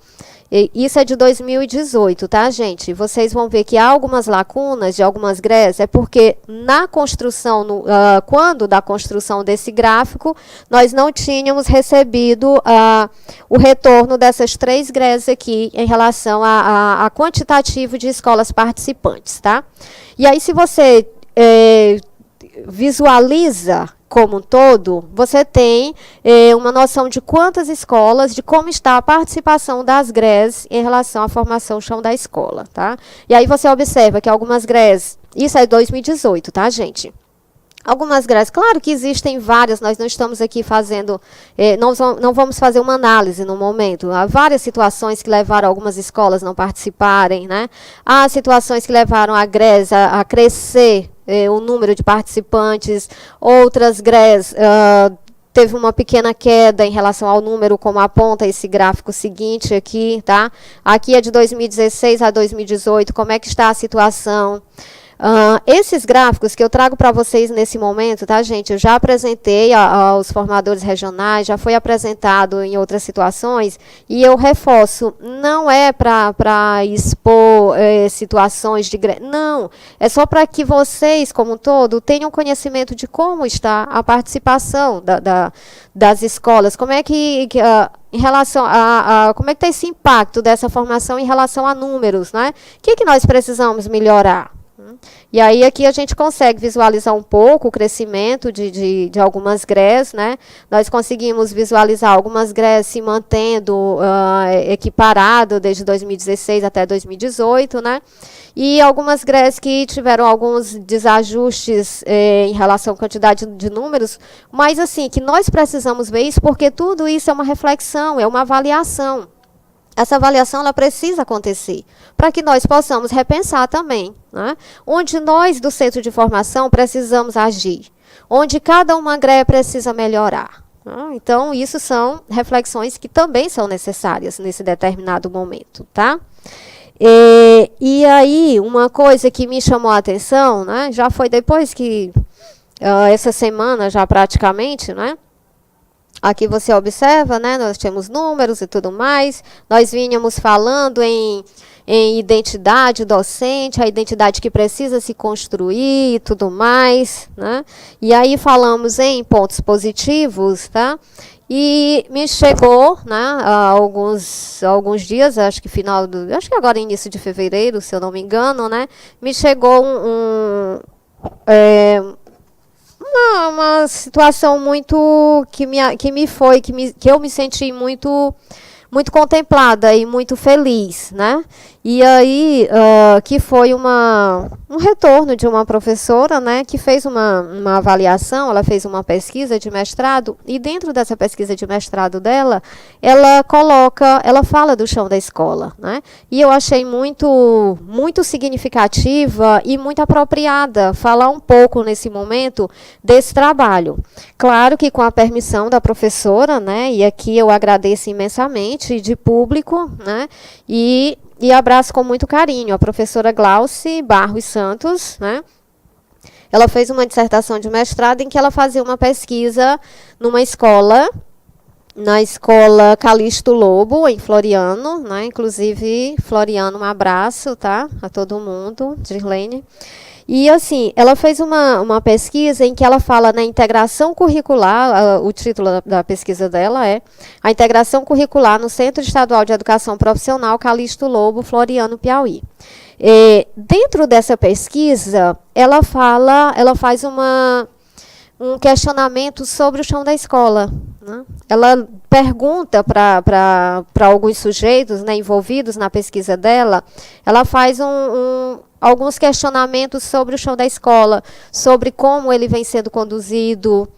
Isso é de 2018, tá, gente? Vocês vão ver que há algumas lacunas de algumas GRES, é porque na construção, quando da construção desse gráfico, nós não tínhamos recebido o retorno dessas 3 GRES aqui em relação a quantitativo de escolas participantes, tá? E aí, se você visualiza como um todo, você tem uma noção de quantas escolas, de como está a participação das GRES em relação à formação chão da escola, tá? E aí você observa que algumas GRES, isso é 2018, tá, gente? Algumas GRES, claro que existem várias, nós não estamos aqui fazendo, não vamos fazer uma análise no momento. Há várias situações que levaram algumas escolas a não participarem, né? Há situações que levaram a GRES a crescer o número de participantes, outras GRES teve uma pequena queda em relação ao número, como aponta esse gráfico seguinte aqui, tá? Aqui é de 2016 a 2018, como é que está a situação? Esses gráficos que eu trago para vocês nesse momento, tá, gente? Eu já apresentei aos formadores regionais, já foi apresentado em outras situações, e eu reforço, não é para expor situações de... Não, é só para que vocês, como um todo, tenham conhecimento de como está a participação das escolas, como é que em relação como é que está esse impacto dessa formação em relação a números, né? O que nós precisamos melhorar? E aí aqui a gente consegue visualizar um pouco o crescimento de algumas GRES, né? Nós conseguimos visualizar algumas GRES se mantendo equiparado desde 2016 até 2018, né? E algumas GRES que tiveram alguns desajustes em relação à quantidade de números, mas assim, que nós precisamos ver isso porque tudo isso é uma reflexão, é uma avaliação. Essa avaliação ela precisa acontecer para que nós possamos repensar também, né? Onde nós do centro de formação precisamos agir, onde cada uma GRE precisa melhorar. Né? Então, isso são reflexões que também são necessárias nesse determinado momento, tá? E aí, uma coisa que me chamou a atenção, né? Já foi depois que, essa semana já praticamente, né? Aqui você observa, né, nós temos números e tudo mais, nós vínhamos falando em identidade docente, a identidade que precisa se construir e tudo mais, né, e aí falamos em pontos positivos, tá, e me chegou, né, há alguns dias, acho que acho que agora início de fevereiro, se eu não me engano, né, me chegou uma situação muito que eu me senti muito contemplada e muito feliz, né? E aí, que foi um retorno de uma professora, né, que fez uma avaliação, ela fez uma pesquisa de mestrado, e dentro dessa pesquisa de mestrado dela, ela fala do chão da escola, né? E eu achei muito significativa e muito apropriada falar um pouco nesse momento desse trabalho. Claro que com a permissão da professora, né, e aqui eu agradeço imensamente de público, né, e abraço com muito carinho a professora Glauci Barros Santos, né? Ela fez uma dissertação de mestrado em que ela fazia uma pesquisa numa escola na escola Calixto Lobo, em Floriano, né? Inclusive, Floriano, um abraço, tá? A todo mundo, Girlene. E, assim, ela fez uma pesquisa em que ela fala na integração curricular, o título da pesquisa dela é A Integração Curricular no Centro Estadual de Educação Profissional Calixto Lobo, Floriano, Piauí. Dentro dessa pesquisa, ela faz um questionamento sobre o chão da escola, né? Ela pergunta para alguns sujeitos, né, envolvidos na pesquisa dela, ela faz alguns questionamentos sobre o chão da escola, sobre como ele vem sendo conduzido,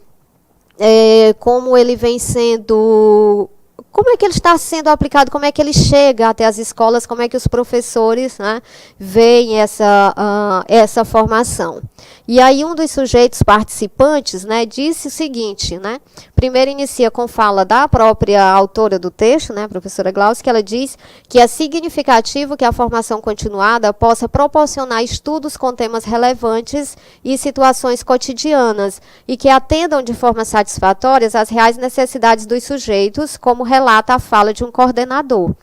como ele vem sendo... Como é que ele está sendo aplicado, como é que ele chega até as escolas, como é que os professores, né, veem essa formação. E aí um dos sujeitos participantes, né, disse o seguinte, né, primeiro inicia com fala da própria autora do texto, né, a professora Glaucia, que ela diz que é significativo que a formação continuada possa proporcionar estudos com temas relevantes e situações cotidianas, e que atendam de forma satisfatória às reais necessidades dos sujeitos, como relata a fala de um coordenador.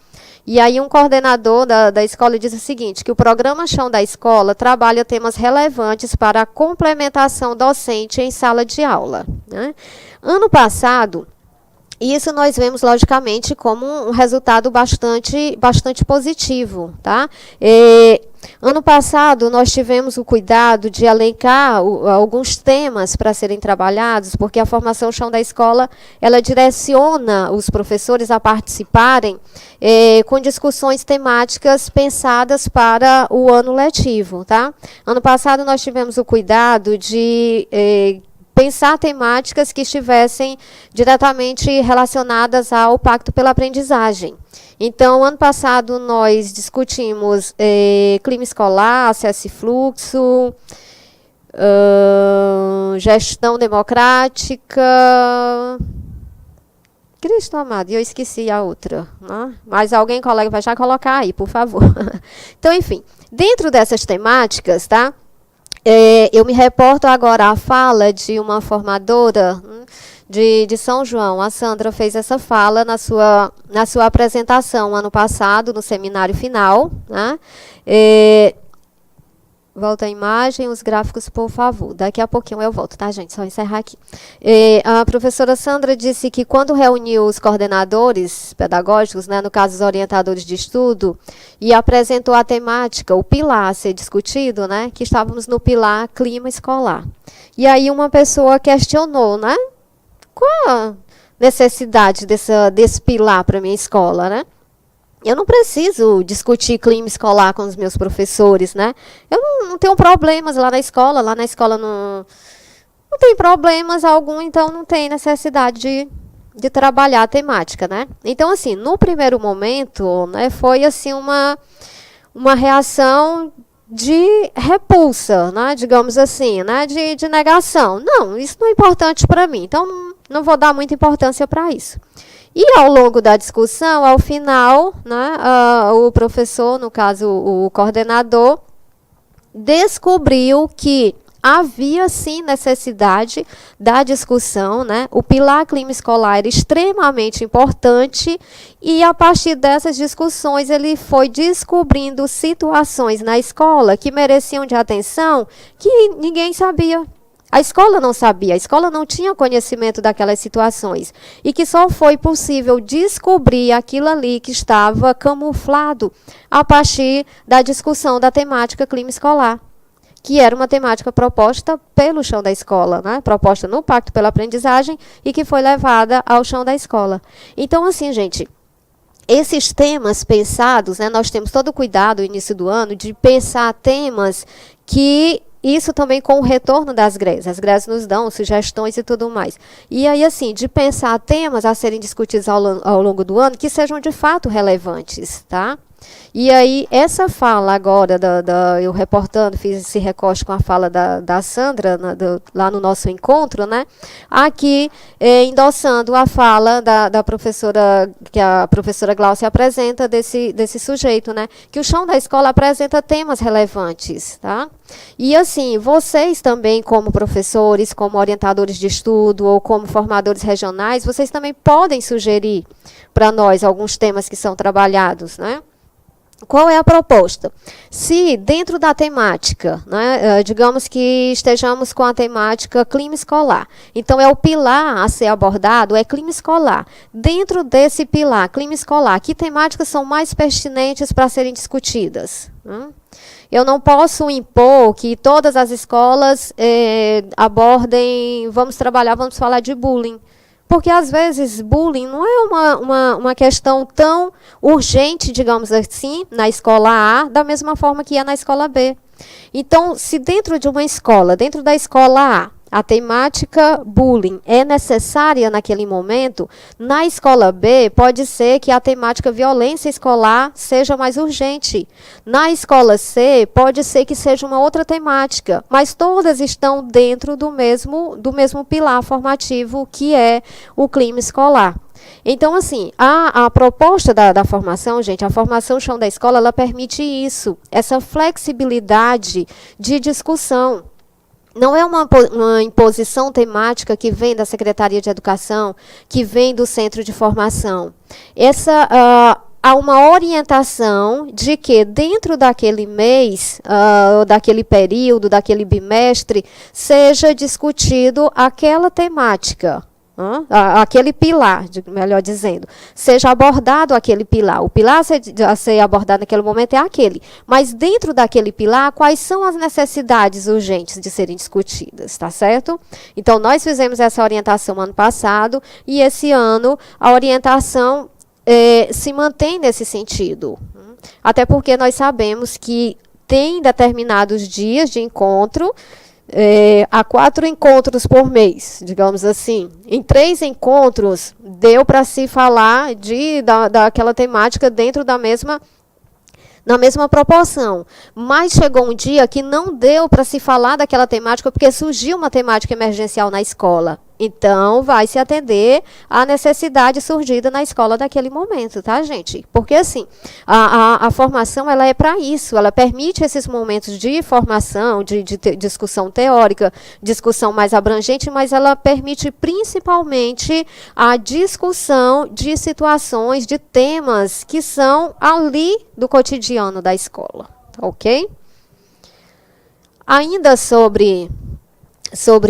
E aí um coordenador da escola diz o seguinte, que o programa Chão da Escola trabalha temas relevantes para a complementação docente em sala de aula, né? Ano passado, isso nós vemos, logicamente, como um resultado bastante positivo, tá? Ano passado, nós tivemos o cuidado de elencar alguns temas para serem trabalhados, porque a formação Chão da Escola, ela direciona os professores a participarem com discussões temáticas pensadas para o ano letivo, tá? Ano passado, nós tivemos o cuidado de pensar temáticas que estivessem diretamente relacionadas ao Pacto pela Aprendizagem. Então, ano passado, nós discutimos clima escolar, acesso e fluxo, gestão democrática. Cristo amado, e eu esqueci a outra, né? Mas alguém, colega, vai já colocar aí, por favor. Então, enfim, dentro dessas temáticas, tá? Eu me reporto agora à fala de uma formadora de São João. A Sandra fez essa fala na sua apresentação ano passado, no seminário final, né? Volta a imagem, os gráficos, por favor. Daqui a pouquinho eu volto, tá, gente? Só encerrar aqui. A professora Sandra disse que quando reuniu os coordenadores pedagógicos, né, no caso os orientadores de estudo, e apresentou a temática, o pilar a ser discutido, né, que estávamos no pilar clima escolar. E aí uma pessoa questionou, né, qual a necessidade desse pilar para a minha escola, né? Eu não preciso discutir clima escolar com os meus professores, né? Eu não tenho problemas lá na escola não tem problemas algum, então não tem necessidade de trabalhar a temática, né? Então, assim, no primeiro momento, né, foi assim uma reação de repulsa, né, digamos assim, né, de negação. Não, isso não é importante para mim, então não vou dar muita importância para isso. E ao longo da discussão, ao final, né, o professor, no caso o coordenador, descobriu que havia sim necessidade da discussão, né? O pilar clima escolar era extremamente importante e a partir dessas discussões ele foi descobrindo situações na escola que mereciam de atenção que ninguém sabia. A escola não sabia, a escola não tinha conhecimento daquelas situações e que só foi possível descobrir aquilo ali que estava camuflado a partir da discussão da temática clima escolar, que era uma temática proposta pelo chão da escola, né? Proposta no Pacto pela Aprendizagem e que foi levada ao chão da escola. Então, assim, gente, esses temas pensados, né, nós temos todo o cuidado no início do ano de pensar temas que... Isso também com o retorno das greves. As greves nos dão sugestões e tudo mais. E aí, assim, de pensar temas a serem discutidos ao longo do ano que sejam de fato relevantes, tá? E aí, essa fala agora, eu reportando, fiz esse recorte com a fala da Sandra, lá no nosso encontro, né? Aqui, endossando a fala da professora, que a professora Gláucia apresenta desse sujeito, né? Que o chão da escola apresenta temas relevantes, tá? E assim, vocês também, como professores, como orientadores de estudo ou como formadores regionais, vocês também podem sugerir para nós alguns temas que são trabalhados, né? Qual é a proposta? Se dentro da temática, né, digamos que estejamos com a temática clima escolar, então é o pilar a ser abordado, é clima escolar. Dentro desse pilar, clima escolar, que temáticas são mais pertinentes para serem discutidas? Eu não posso impor que todas as escolas abordem, vamos falar de bullying. Porque, às vezes, bullying não é uma questão tão urgente, digamos assim, na escola A, da mesma forma que é na escola B. Então, se dentro de uma escola, dentro da escola A temática bullying é necessária naquele momento, na escola B, pode ser que a temática violência escolar seja mais urgente. Na escola C, pode ser que seja uma outra temática, mas todas estão dentro do mesmo pilar formativo, que é o clima escolar. Então, assim, a proposta da formação, gente, a formação chão da escola, ela permite isso, essa flexibilidade de discussão. Não é uma imposição temática que vem da Secretaria de Educação, que vem do Centro de Formação. Há uma orientação de que dentro daquele mês, daquele período, daquele bimestre, seja discutido aquela temática. Aquele pilar, melhor dizendo, seja abordado aquele pilar. O pilar a ser abordado naquele momento é aquele. Mas dentro daquele pilar, quais são as necessidades urgentes de serem discutidas, tá certo? Então, nós fizemos essa orientação ano passado e esse ano a orientação se mantém nesse sentido. Até porque nós sabemos que tem determinados dias de encontro, há 4 encontros por mês, digamos assim. Em 3 encontros, deu para se falar daquela temática dentro na mesma proporção. Mas chegou um dia que não deu para se falar daquela temática, porque surgiu uma temática emergencial na escola. Então, vai se atender à necessidade surgida na escola naquele momento, tá, gente? Porque, assim, a formação, ela é para isso, ela permite esses momentos de formação, de discussão teórica, discussão mais abrangente, mas ela permite principalmente a discussão de situações, de temas que são ali do cotidiano da escola, ok? Ainda sobre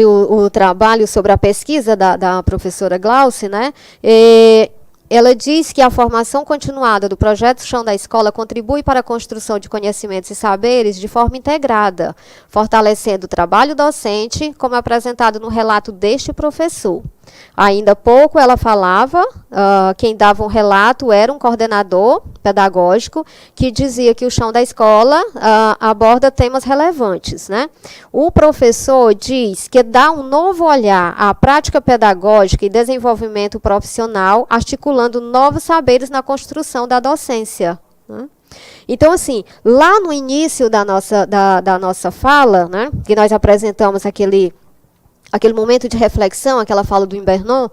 o trabalho, sobre a pesquisa da professora Gláucia, né? Ela diz que a formação continuada do projeto Chão da Escola contribui para a construção de conhecimentos e saberes de forma integrada, fortalecendo o trabalho docente, como apresentado no relato deste professor. Ainda há pouco ela falava, quem dava um relato era um coordenador pedagógico que dizia que o chão da escola aborda temas relevantes, né? O professor diz que dá um novo olhar à prática pedagógica e desenvolvimento profissional, articulando novos saberes na construção da docência, né? Então, assim, lá no início da nossa fala, né, que nós apresentamos aquele momento de reflexão, aquela fala do Imbernon,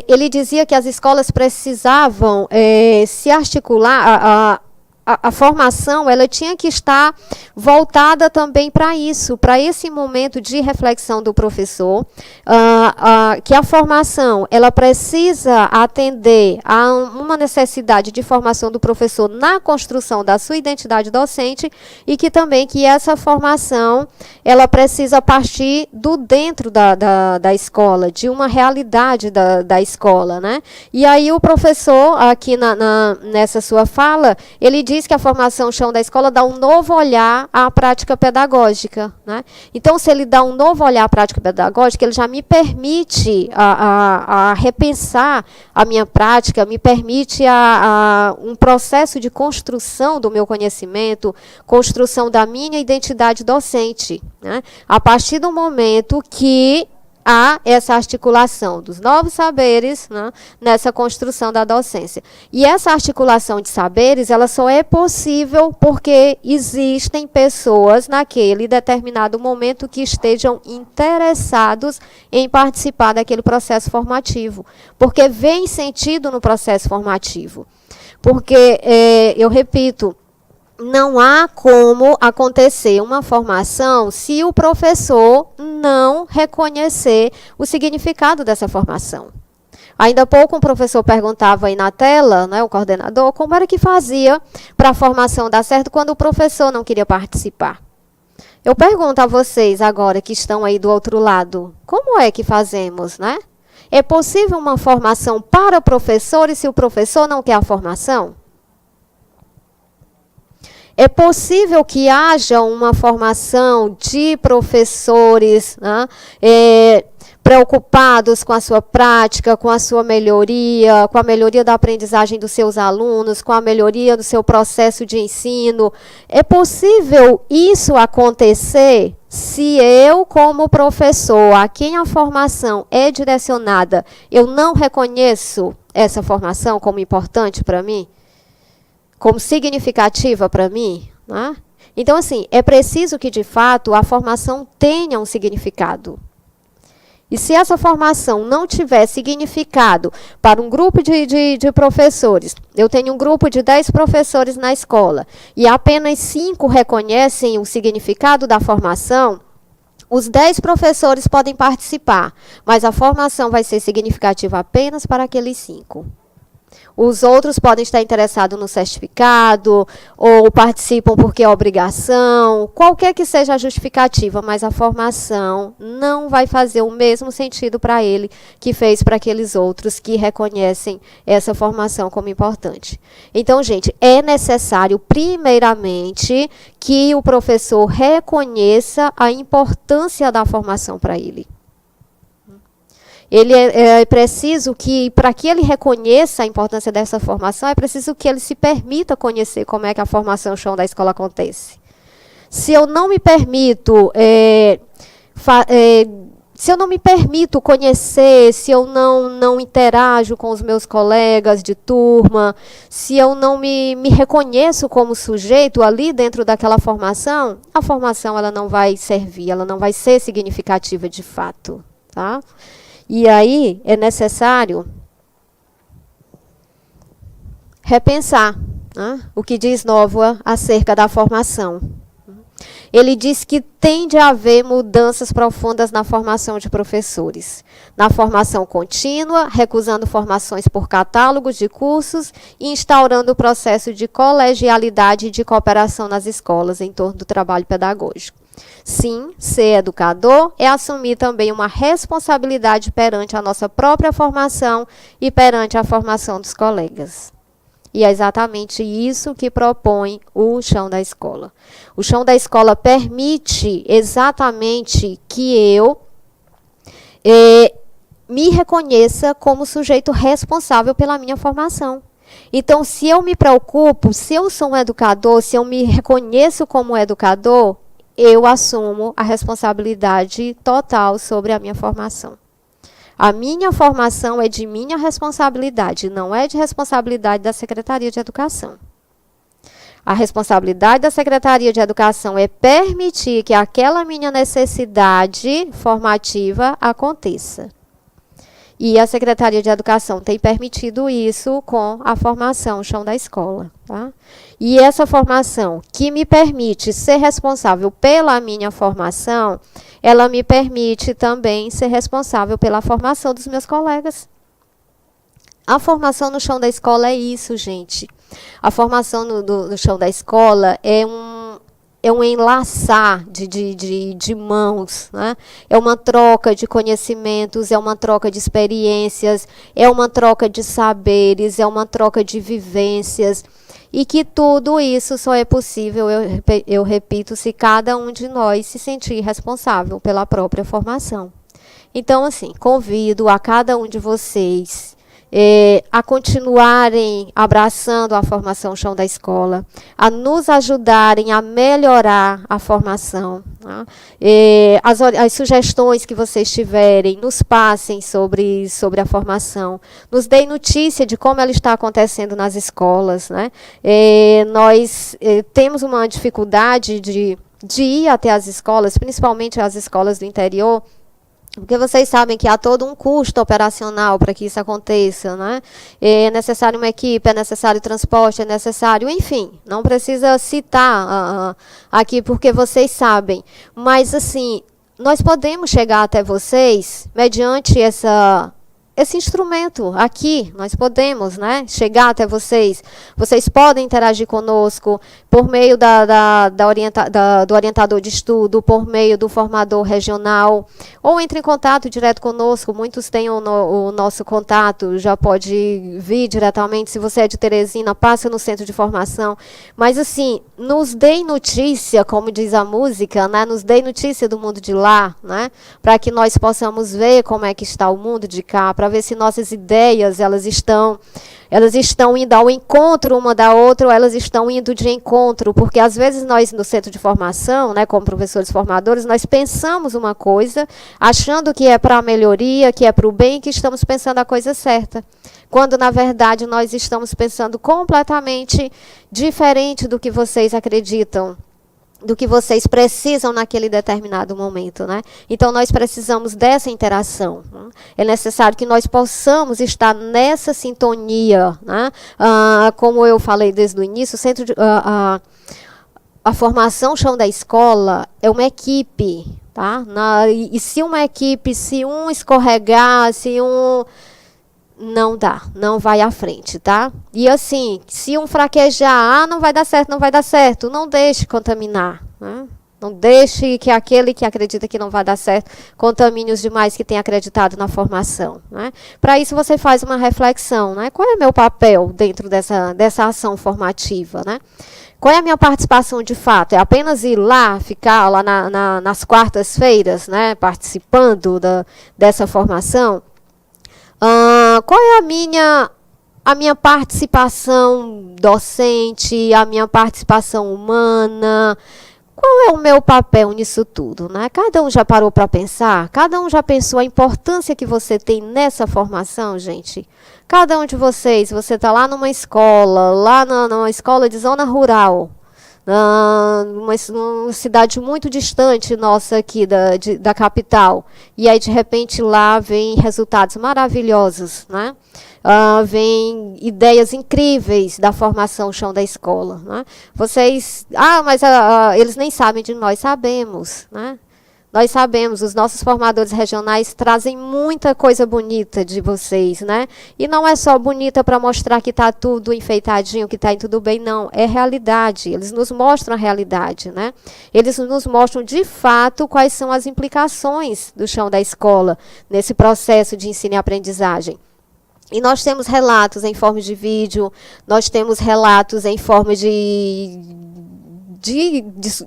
ele dizia que as escolas precisavam se articular, a formação ela tinha que estar voltada também para isso, para esse momento de reflexão do professor, que a formação ela precisa atender a uma necessidade de formação do professor na construção da sua identidade docente e que também que essa formação ela precisa partir do dentro da escola, de uma realidade da escola, né? E aí o professor, aqui nessa sua fala, ele diz que a formação chão da escola dá um novo olhar à prática pedagógica, né? Então, se ele dá um novo olhar à prática pedagógica, ele já me permite a repensar a minha prática, me permite um processo de construção do meu conhecimento, construção da minha identidade docente, né? A partir do momento que há essa articulação dos novos saberes, né, nessa construção da docência. E essa articulação de saberes, ela só é possível porque existem pessoas naquele determinado momento que estejam interessados em participar daquele processo formativo, porque vem sentido no processo formativo. Porque, eu repito, não há como acontecer uma formação se o professor não reconhecer o significado dessa formação. Ainda há pouco um professor perguntava aí na tela, né, o coordenador, como era que fazia para a formação dar certo quando o professor não queria participar. Eu pergunto a vocês agora que estão aí do outro lado, como é que fazemos, né? É possível uma formação para professores se o professor não quer a formação? É possível que haja uma formação de professores, né, preocupados com a sua prática, com a sua melhoria, com a melhoria da aprendizagem dos seus alunos, com a melhoria do seu processo de ensino. É possível isso acontecer se eu, como professor, a quem a formação é direcionada, eu não reconheço essa formação como importante para mim? Como significativa para mim, né? Então, assim, é preciso que, de fato, a formação tenha um significado. E se essa formação não tiver significado para um grupo de professores, eu tenho um grupo de 10 professores na escola, e apenas 5 reconhecem o significado da formação, os 10 professores podem participar, mas a formação vai ser significativa apenas para aqueles 5. Os outros podem estar interessados no certificado, ou participam porque é obrigação, qualquer que seja a justificativa, mas a formação não vai fazer o mesmo sentido para ele que fez para aqueles outros que reconhecem essa formação como importante. Então, gente, é necessário, primeiramente, que o professor reconheça a importância da formação para ele. Ele é preciso que, para que ele reconheça a importância dessa formação, é preciso que ele se permita conhecer como é que a formação chão da escola acontece. Se eu não me permito, se eu não me permito conhecer, se eu não interajo com os meus colegas de turma, se eu não me reconheço como sujeito ali dentro daquela formação, a formação ela não vai servir, ela não vai ser significativa de fato, tá? E aí é necessário repensar, né, o que diz Novoa acerca da formação. Ele diz que tem de haver mudanças profundas na formação de professores. Na formação contínua, recusando formações por catálogos de cursos e instaurando o processo de colegialidade e de cooperação nas escolas em torno do trabalho pedagógico. Sim, ser educador é assumir também uma responsabilidade perante a nossa própria formação e perante a formação dos colegas. E é exatamente isso que propõe o chão da escola. O chão da escola permite exatamente que eu me reconheça como sujeito responsável pela minha formação. Então, se eu me preocupo, se eu sou um educador, se eu me reconheço como educador, eu assumo a responsabilidade total sobre a minha formação. A minha formação é de minha responsabilidade, não é de responsabilidade da Secretaria de Educação. A responsabilidade da Secretaria de Educação é permitir que aquela minha necessidade formativa aconteça. E a Secretaria de Educação tem permitido isso com a formação chão da escola. Tá? E essa formação que me permite ser responsável pela minha formação, ela me permite também ser responsável pela formação dos meus colegas. A formação no chão da escola é isso, gente. A formação no chão da escola é um enlaçar de mãos, né? É uma troca de conhecimentos, é uma troca de experiências, é uma troca de saberes, é uma troca de vivências. E que tudo isso só é possível, eu repito, se cada um de nós se sentir responsável pela própria formação. Então, assim, convido a cada um de vocês a continuarem abraçando a formação Chão da Escola, a nos ajudarem a melhorar a formação. Tá? As sugestões que vocês tiverem, nos passem sobre a formação, nos deem notícia de como ela está acontecendo nas escolas. Né? Nós temos uma dificuldade de ir até as escolas, principalmente as escolas do interior, porque vocês sabem que há todo um custo operacional para que isso aconteça, né? É necessário uma equipe, é necessário transporte, é necessário, enfim, não precisa citar aqui porque vocês sabem. Mas, assim, nós podemos chegar até vocês mediante esse instrumento aqui, nós podemos, né, chegar até vocês. Vocês podem interagir conosco por meio do orientador de estudo, por meio do formador regional, ou entre em contato direto conosco. Muitos têm o nosso contato, já pode vir diretamente. Se você é de Teresina, passa no centro de formação. Mas, assim, nos deem notícia, como diz a música, né, nos deem notícia do mundo de lá, né, para que nós possamos ver como é que está o mundo de cá, para ver se nossas ideias elas estão indo ao encontro uma da outra, ou elas estão indo de encontro, porque às vezes nós no centro de formação, né, como professores formadores, nós pensamos uma coisa, achando que é para a melhoria, que é para o bem, que estamos pensando a coisa certa, quando na verdade nós estamos pensando completamente diferente do que vocês acreditam, do que vocês precisam naquele determinado momento, né? Então, nós precisamos dessa interação. Né? É necessário que nós possamos estar nessa sintonia, né? Como eu falei desde o início, a formação Chão da Escola é uma equipe, tá? E se uma equipe, se um escorregar, se um... não dá, não vai à frente, tá? E assim, se um fraquejar, não vai dar certo, não vai dar certo, não deixe contaminar, né? Não deixe que aquele que acredita que não vai dar certo contamine os demais que têm acreditado na formação, né? Para isso você faz uma reflexão, né? Qual é o meu papel dentro dessa ação formativa, né? Qual é a minha participação de fato? É apenas ir lá, ficar lá nas quartas-feiras, né? Participando dessa formação? Qual é a minha participação docente, a minha participação humana? Qual é o meu papel nisso tudo? Né? Cada um já parou para pensar? Cada um já pensou a importância que você tem nessa formação, gente? Cada um de vocês, você está lá numa escola, numa escola de zona rural, numa cidade muito distante nossa aqui da capital, e aí de repente lá vem resultados maravilhosos, né? Vem ideias incríveis da formação Chão da Escola, né? Vocês, mas eles nem sabem de nós, sabemos, né? Nós sabemos, os nossos formadores regionais trazem muita coisa bonita de vocês, né? E não é só bonita para mostrar que está tudo enfeitadinho, que está tudo bem, não. É realidade, eles nos mostram a realidade, né? Eles nos mostram, de fato, quais são as implicações do Chão da Escola nesse processo de ensino e aprendizagem. E nós temos relatos em forma de vídeo, nós temos relatos em forma de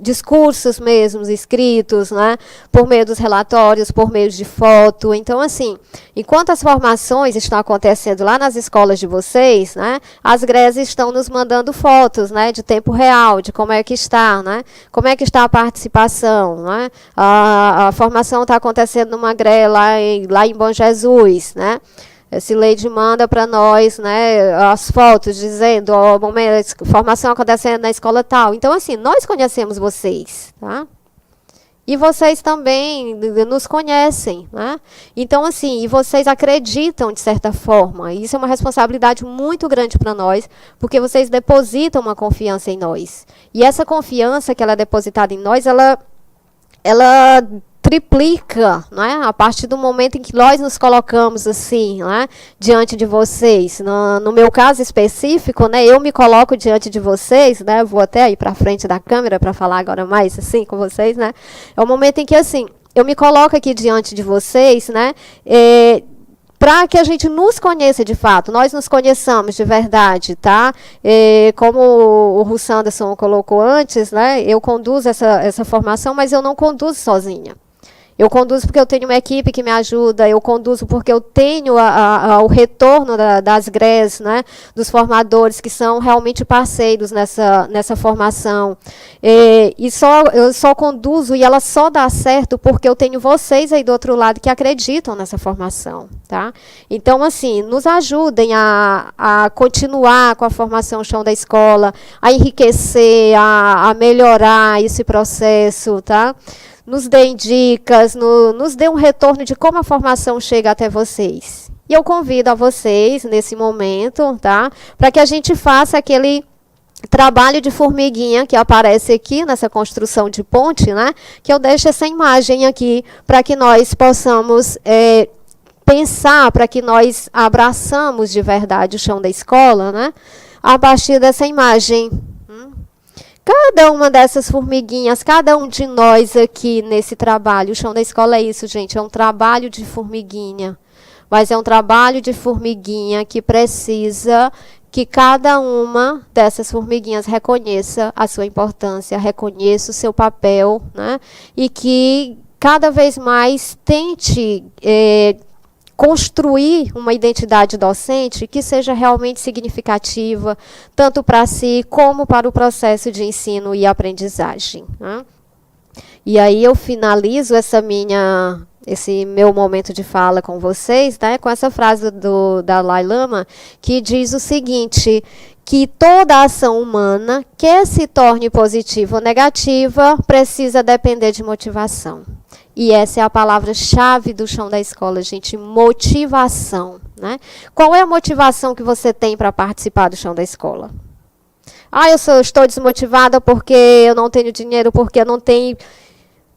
discursos mesmos, escritos, né, por meio dos relatórios, por meio de foto. Então, assim, enquanto as formações estão acontecendo lá nas escolas de vocês, né, as GREs estão nos mandando fotos, né, de tempo real, de como é que está, né, como é que está a participação, né, a formação está acontecendo numa GRE lá em Bom Jesus, né. Esse Leide manda para nós, né, as fotos dizendo a formação acontecendo na escola tal. Então, assim, nós conhecemos vocês, tá? E vocês também nos conhecem, né? Então, assim, e vocês acreditam de certa forma. E isso é uma responsabilidade muito grande para nós, porque vocês depositam uma confiança em nós. E essa confiança que ela é depositada em nós, ela triplica, né, a partir do momento em que nós nos colocamos assim, né, diante de vocês. No meu caso específico, né, eu me coloco diante de vocês, né, vou até ir para frente da câmera para falar agora mais assim com vocês, né, é o momento em que assim eu me coloco aqui diante de vocês, né, para que a gente nos conheça de fato, nós nos conheçamos de verdade, tá? Como o Russo Anderson colocou antes, né, eu conduzo essa formação, mas eu não conduzo sozinha. Eu conduzo porque eu tenho uma equipe que me ajuda, eu conduzo porque eu tenho o retorno das GREs, né, dos formadores, que são realmente parceiros nessa formação. Eu só conduzo e ela só dá certo porque eu tenho vocês aí do outro lado que acreditam nessa formação. Tá? Então, assim, nos ajudem a continuar com a formação Chão da Escola, a enriquecer, a melhorar esse processo, tá? Nos deem dicas, nos dê um retorno de como a formação chega até vocês. E eu convido a vocês, nesse momento, tá? Para que a gente faça aquele trabalho de formiguinha que aparece aqui nessa construção de ponte, né? Que eu deixo essa imagem aqui para que nós possamos pensar, para que nós abraçamos de verdade o chão da escola, né? A partir dessa imagem. Cada uma dessas formiguinhas, cada um de nós aqui nesse trabalho, o chão da escola é isso, gente, é um trabalho de formiguinha. Mas é um trabalho de formiguinha que precisa que cada uma dessas formiguinhas reconheça a sua importância, reconheça o seu papel, né? E que cada vez mais tente construir uma identidade docente que seja realmente significativa, tanto para si como para o processo de ensino e aprendizagem. Né? E aí eu finalizo esse meu momento de fala com vocês, né, com essa frase do Dalai Lama, que diz o seguinte, que toda ação humana, que se torne positiva ou negativa, precisa depender de motivação. E essa é a palavra-chave do chão da escola, gente, motivação. Né? Qual é a motivação que você tem para participar do chão da escola? Eu estou desmotivada porque eu não tenho dinheiro, porque eu não tenho...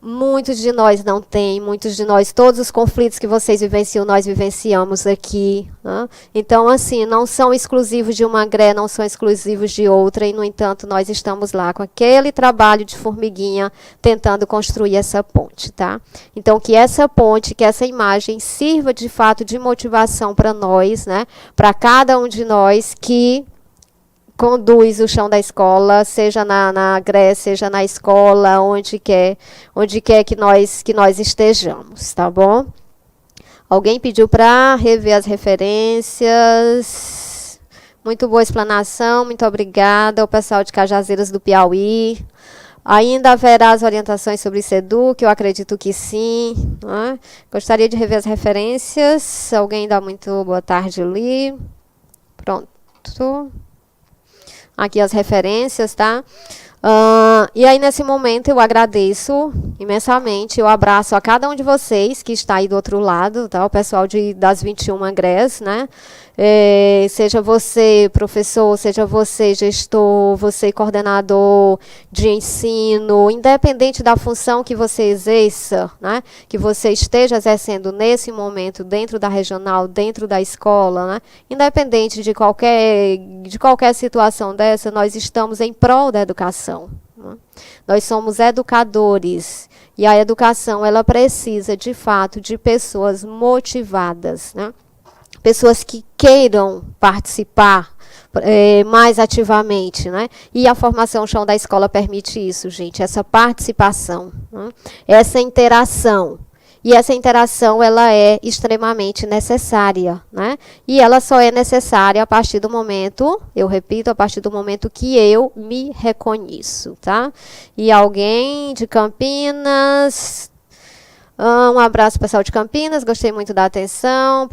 Muitos de nós não têm, muitos de nós, todos os conflitos que vocês vivenciam, nós vivenciamos aqui. Né? Então, assim, não são exclusivos de uma GRE, não são exclusivos de outra, e, no entanto, nós estamos lá com aquele trabalho de formiguinha, tentando construir essa ponte. Tá? Então, que essa ponte, que essa imagem sirva, de fato, de motivação para nós, né? Para cada um de nós que conduz o chão da escola, seja na GRE, seja na escola, onde quer que nós estejamos, tá bom? Alguém pediu para rever as referências. Muito boa explanação, muito obrigada ao pessoal de Cajazeiras do Piauí. Ainda haverá as orientações sobre SEDU, que eu acredito que sim. Né? Gostaria de rever as referências. Alguém dá muito boa tarde ali. Pronto. Aqui as referências, tá? E aí, nesse momento, eu agradeço imensamente, eu abraço a cada um de vocês que está aí do outro lado, tá? O pessoal das 21 GREs, né? Seja você professor, seja você gestor, você coordenador de ensino, independente da função que você exerça, né? Que você esteja exercendo nesse momento dentro da regional, dentro da escola, né? Independente de qualquer situação dessa, nós estamos em prol da educação. Né? Nós somos educadores e a educação ela precisa, de fato, de pessoas motivadas, né? Pessoas que queiram participar mais ativamente, né? E a formação Chão da Escola permite isso, gente, essa participação, né? Essa interação. E essa interação ela é extremamente necessária, né? E ela só é necessária a partir do momento, eu repito, a partir do momento que eu me reconheço, tá? E alguém de Campinas... Um abraço, pessoal de Campinas, gostei muito da atenção.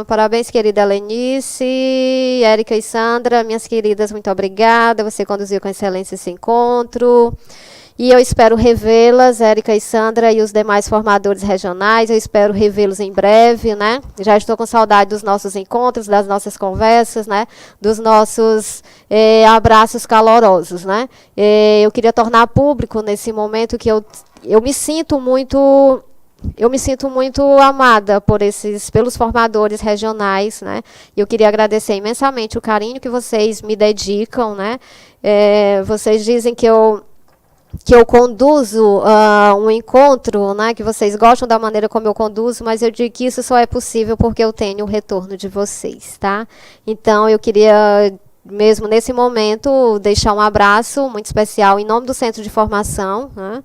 Parabéns, querida Lenice, Érica e Sandra, minhas queridas, muito obrigada. Você conduziu com excelência esse encontro. E eu espero revê-las, Érica e Sandra, e os demais formadores regionais. Eu espero revê-los em breve, né? Já estou com saudade dos nossos encontros, das nossas conversas, né? Dos nossos abraços calorosos, né? Eu queria tornar público nesse momento que eu me sinto muito amada pelos formadores regionais, né? E eu queria agradecer imensamente o carinho que vocês me dedicam, né? Vocês dizem que eu conduzo um encontro, né, que vocês gostam da maneira como eu conduzo, mas eu digo que isso só é possível porque eu tenho o retorno de vocês, tá? Então, eu queria mesmo nesse momento, deixar um abraço muito especial em nome do Centro de Formação, né?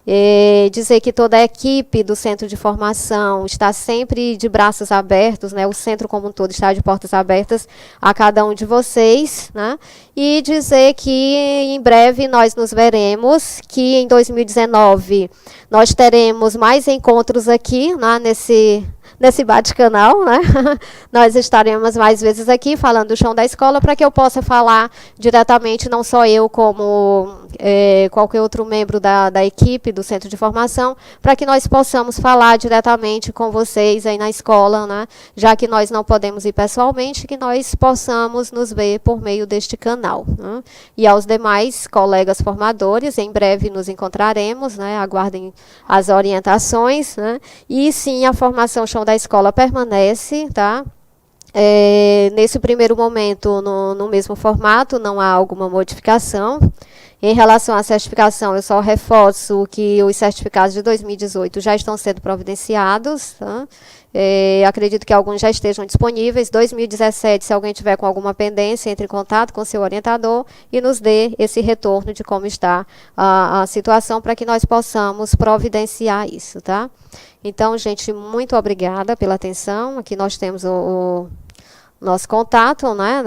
E dizer que toda a equipe do Centro de Formação está sempre de braços abertos, né? O centro como um todo está de portas abertas a cada um de vocês, né? E dizer que em breve nós nos veremos, que em 2019 nós teremos mais encontros aqui, né? Nesse bate-canal, né? Nós estaremos mais vezes aqui falando do chão da escola para que eu possa falar diretamente, não só eu, como qualquer outro membro da equipe do Centro de Formação, para que nós possamos falar diretamente com vocês aí na escola, né? Já que nós não podemos ir pessoalmente, que nós possamos nos ver por meio deste canal, né? E aos demais colegas formadores, em breve nos encontraremos, né? Aguardem as orientações, né? E sim, a formação chão da escola permanece, tá? Nesse primeiro momento, no mesmo formato, não há alguma modificação. Em relação à certificação, eu só reforço que os certificados de 2018 já estão sendo providenciados, tá? Acredito que alguns já estejam disponíveis. 2017, se alguém tiver com alguma pendência, entre em contato com seu orientador e nos dê esse retorno de como está a situação para que nós possamos providenciar isso, tá? Então, gente, muito obrigada pela atenção. Aqui nós temos o nosso contato, né?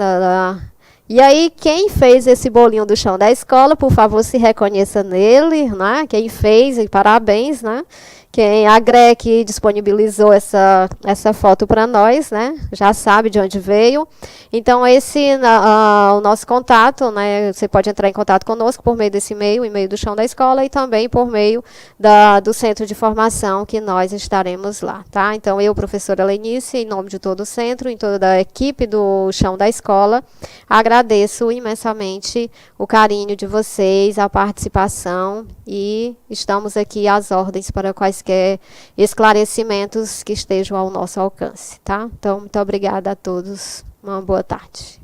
E aí, quem fez esse bolinho do chão da escola, por favor, se reconheça nele, né? Quem fez, e parabéns, né? Quem a Greg disponibilizou essa foto para nós, né? Já sabe de onde veio. Então, esse o nosso contato, né? Você pode entrar em contato conosco por meio desse e-mail do chão da escola, e também por meio do centro de formação, que nós estaremos lá, tá? Então, eu, professora Lenice, em nome de todo o centro, em toda a equipe do chão da escola, agradeço imensamente o carinho de vocês, a participação, e estamos aqui às ordens para quaisquer esclarecimentos que estejam ao nosso alcance, tá? Então, muito obrigada a todos. Uma boa tarde.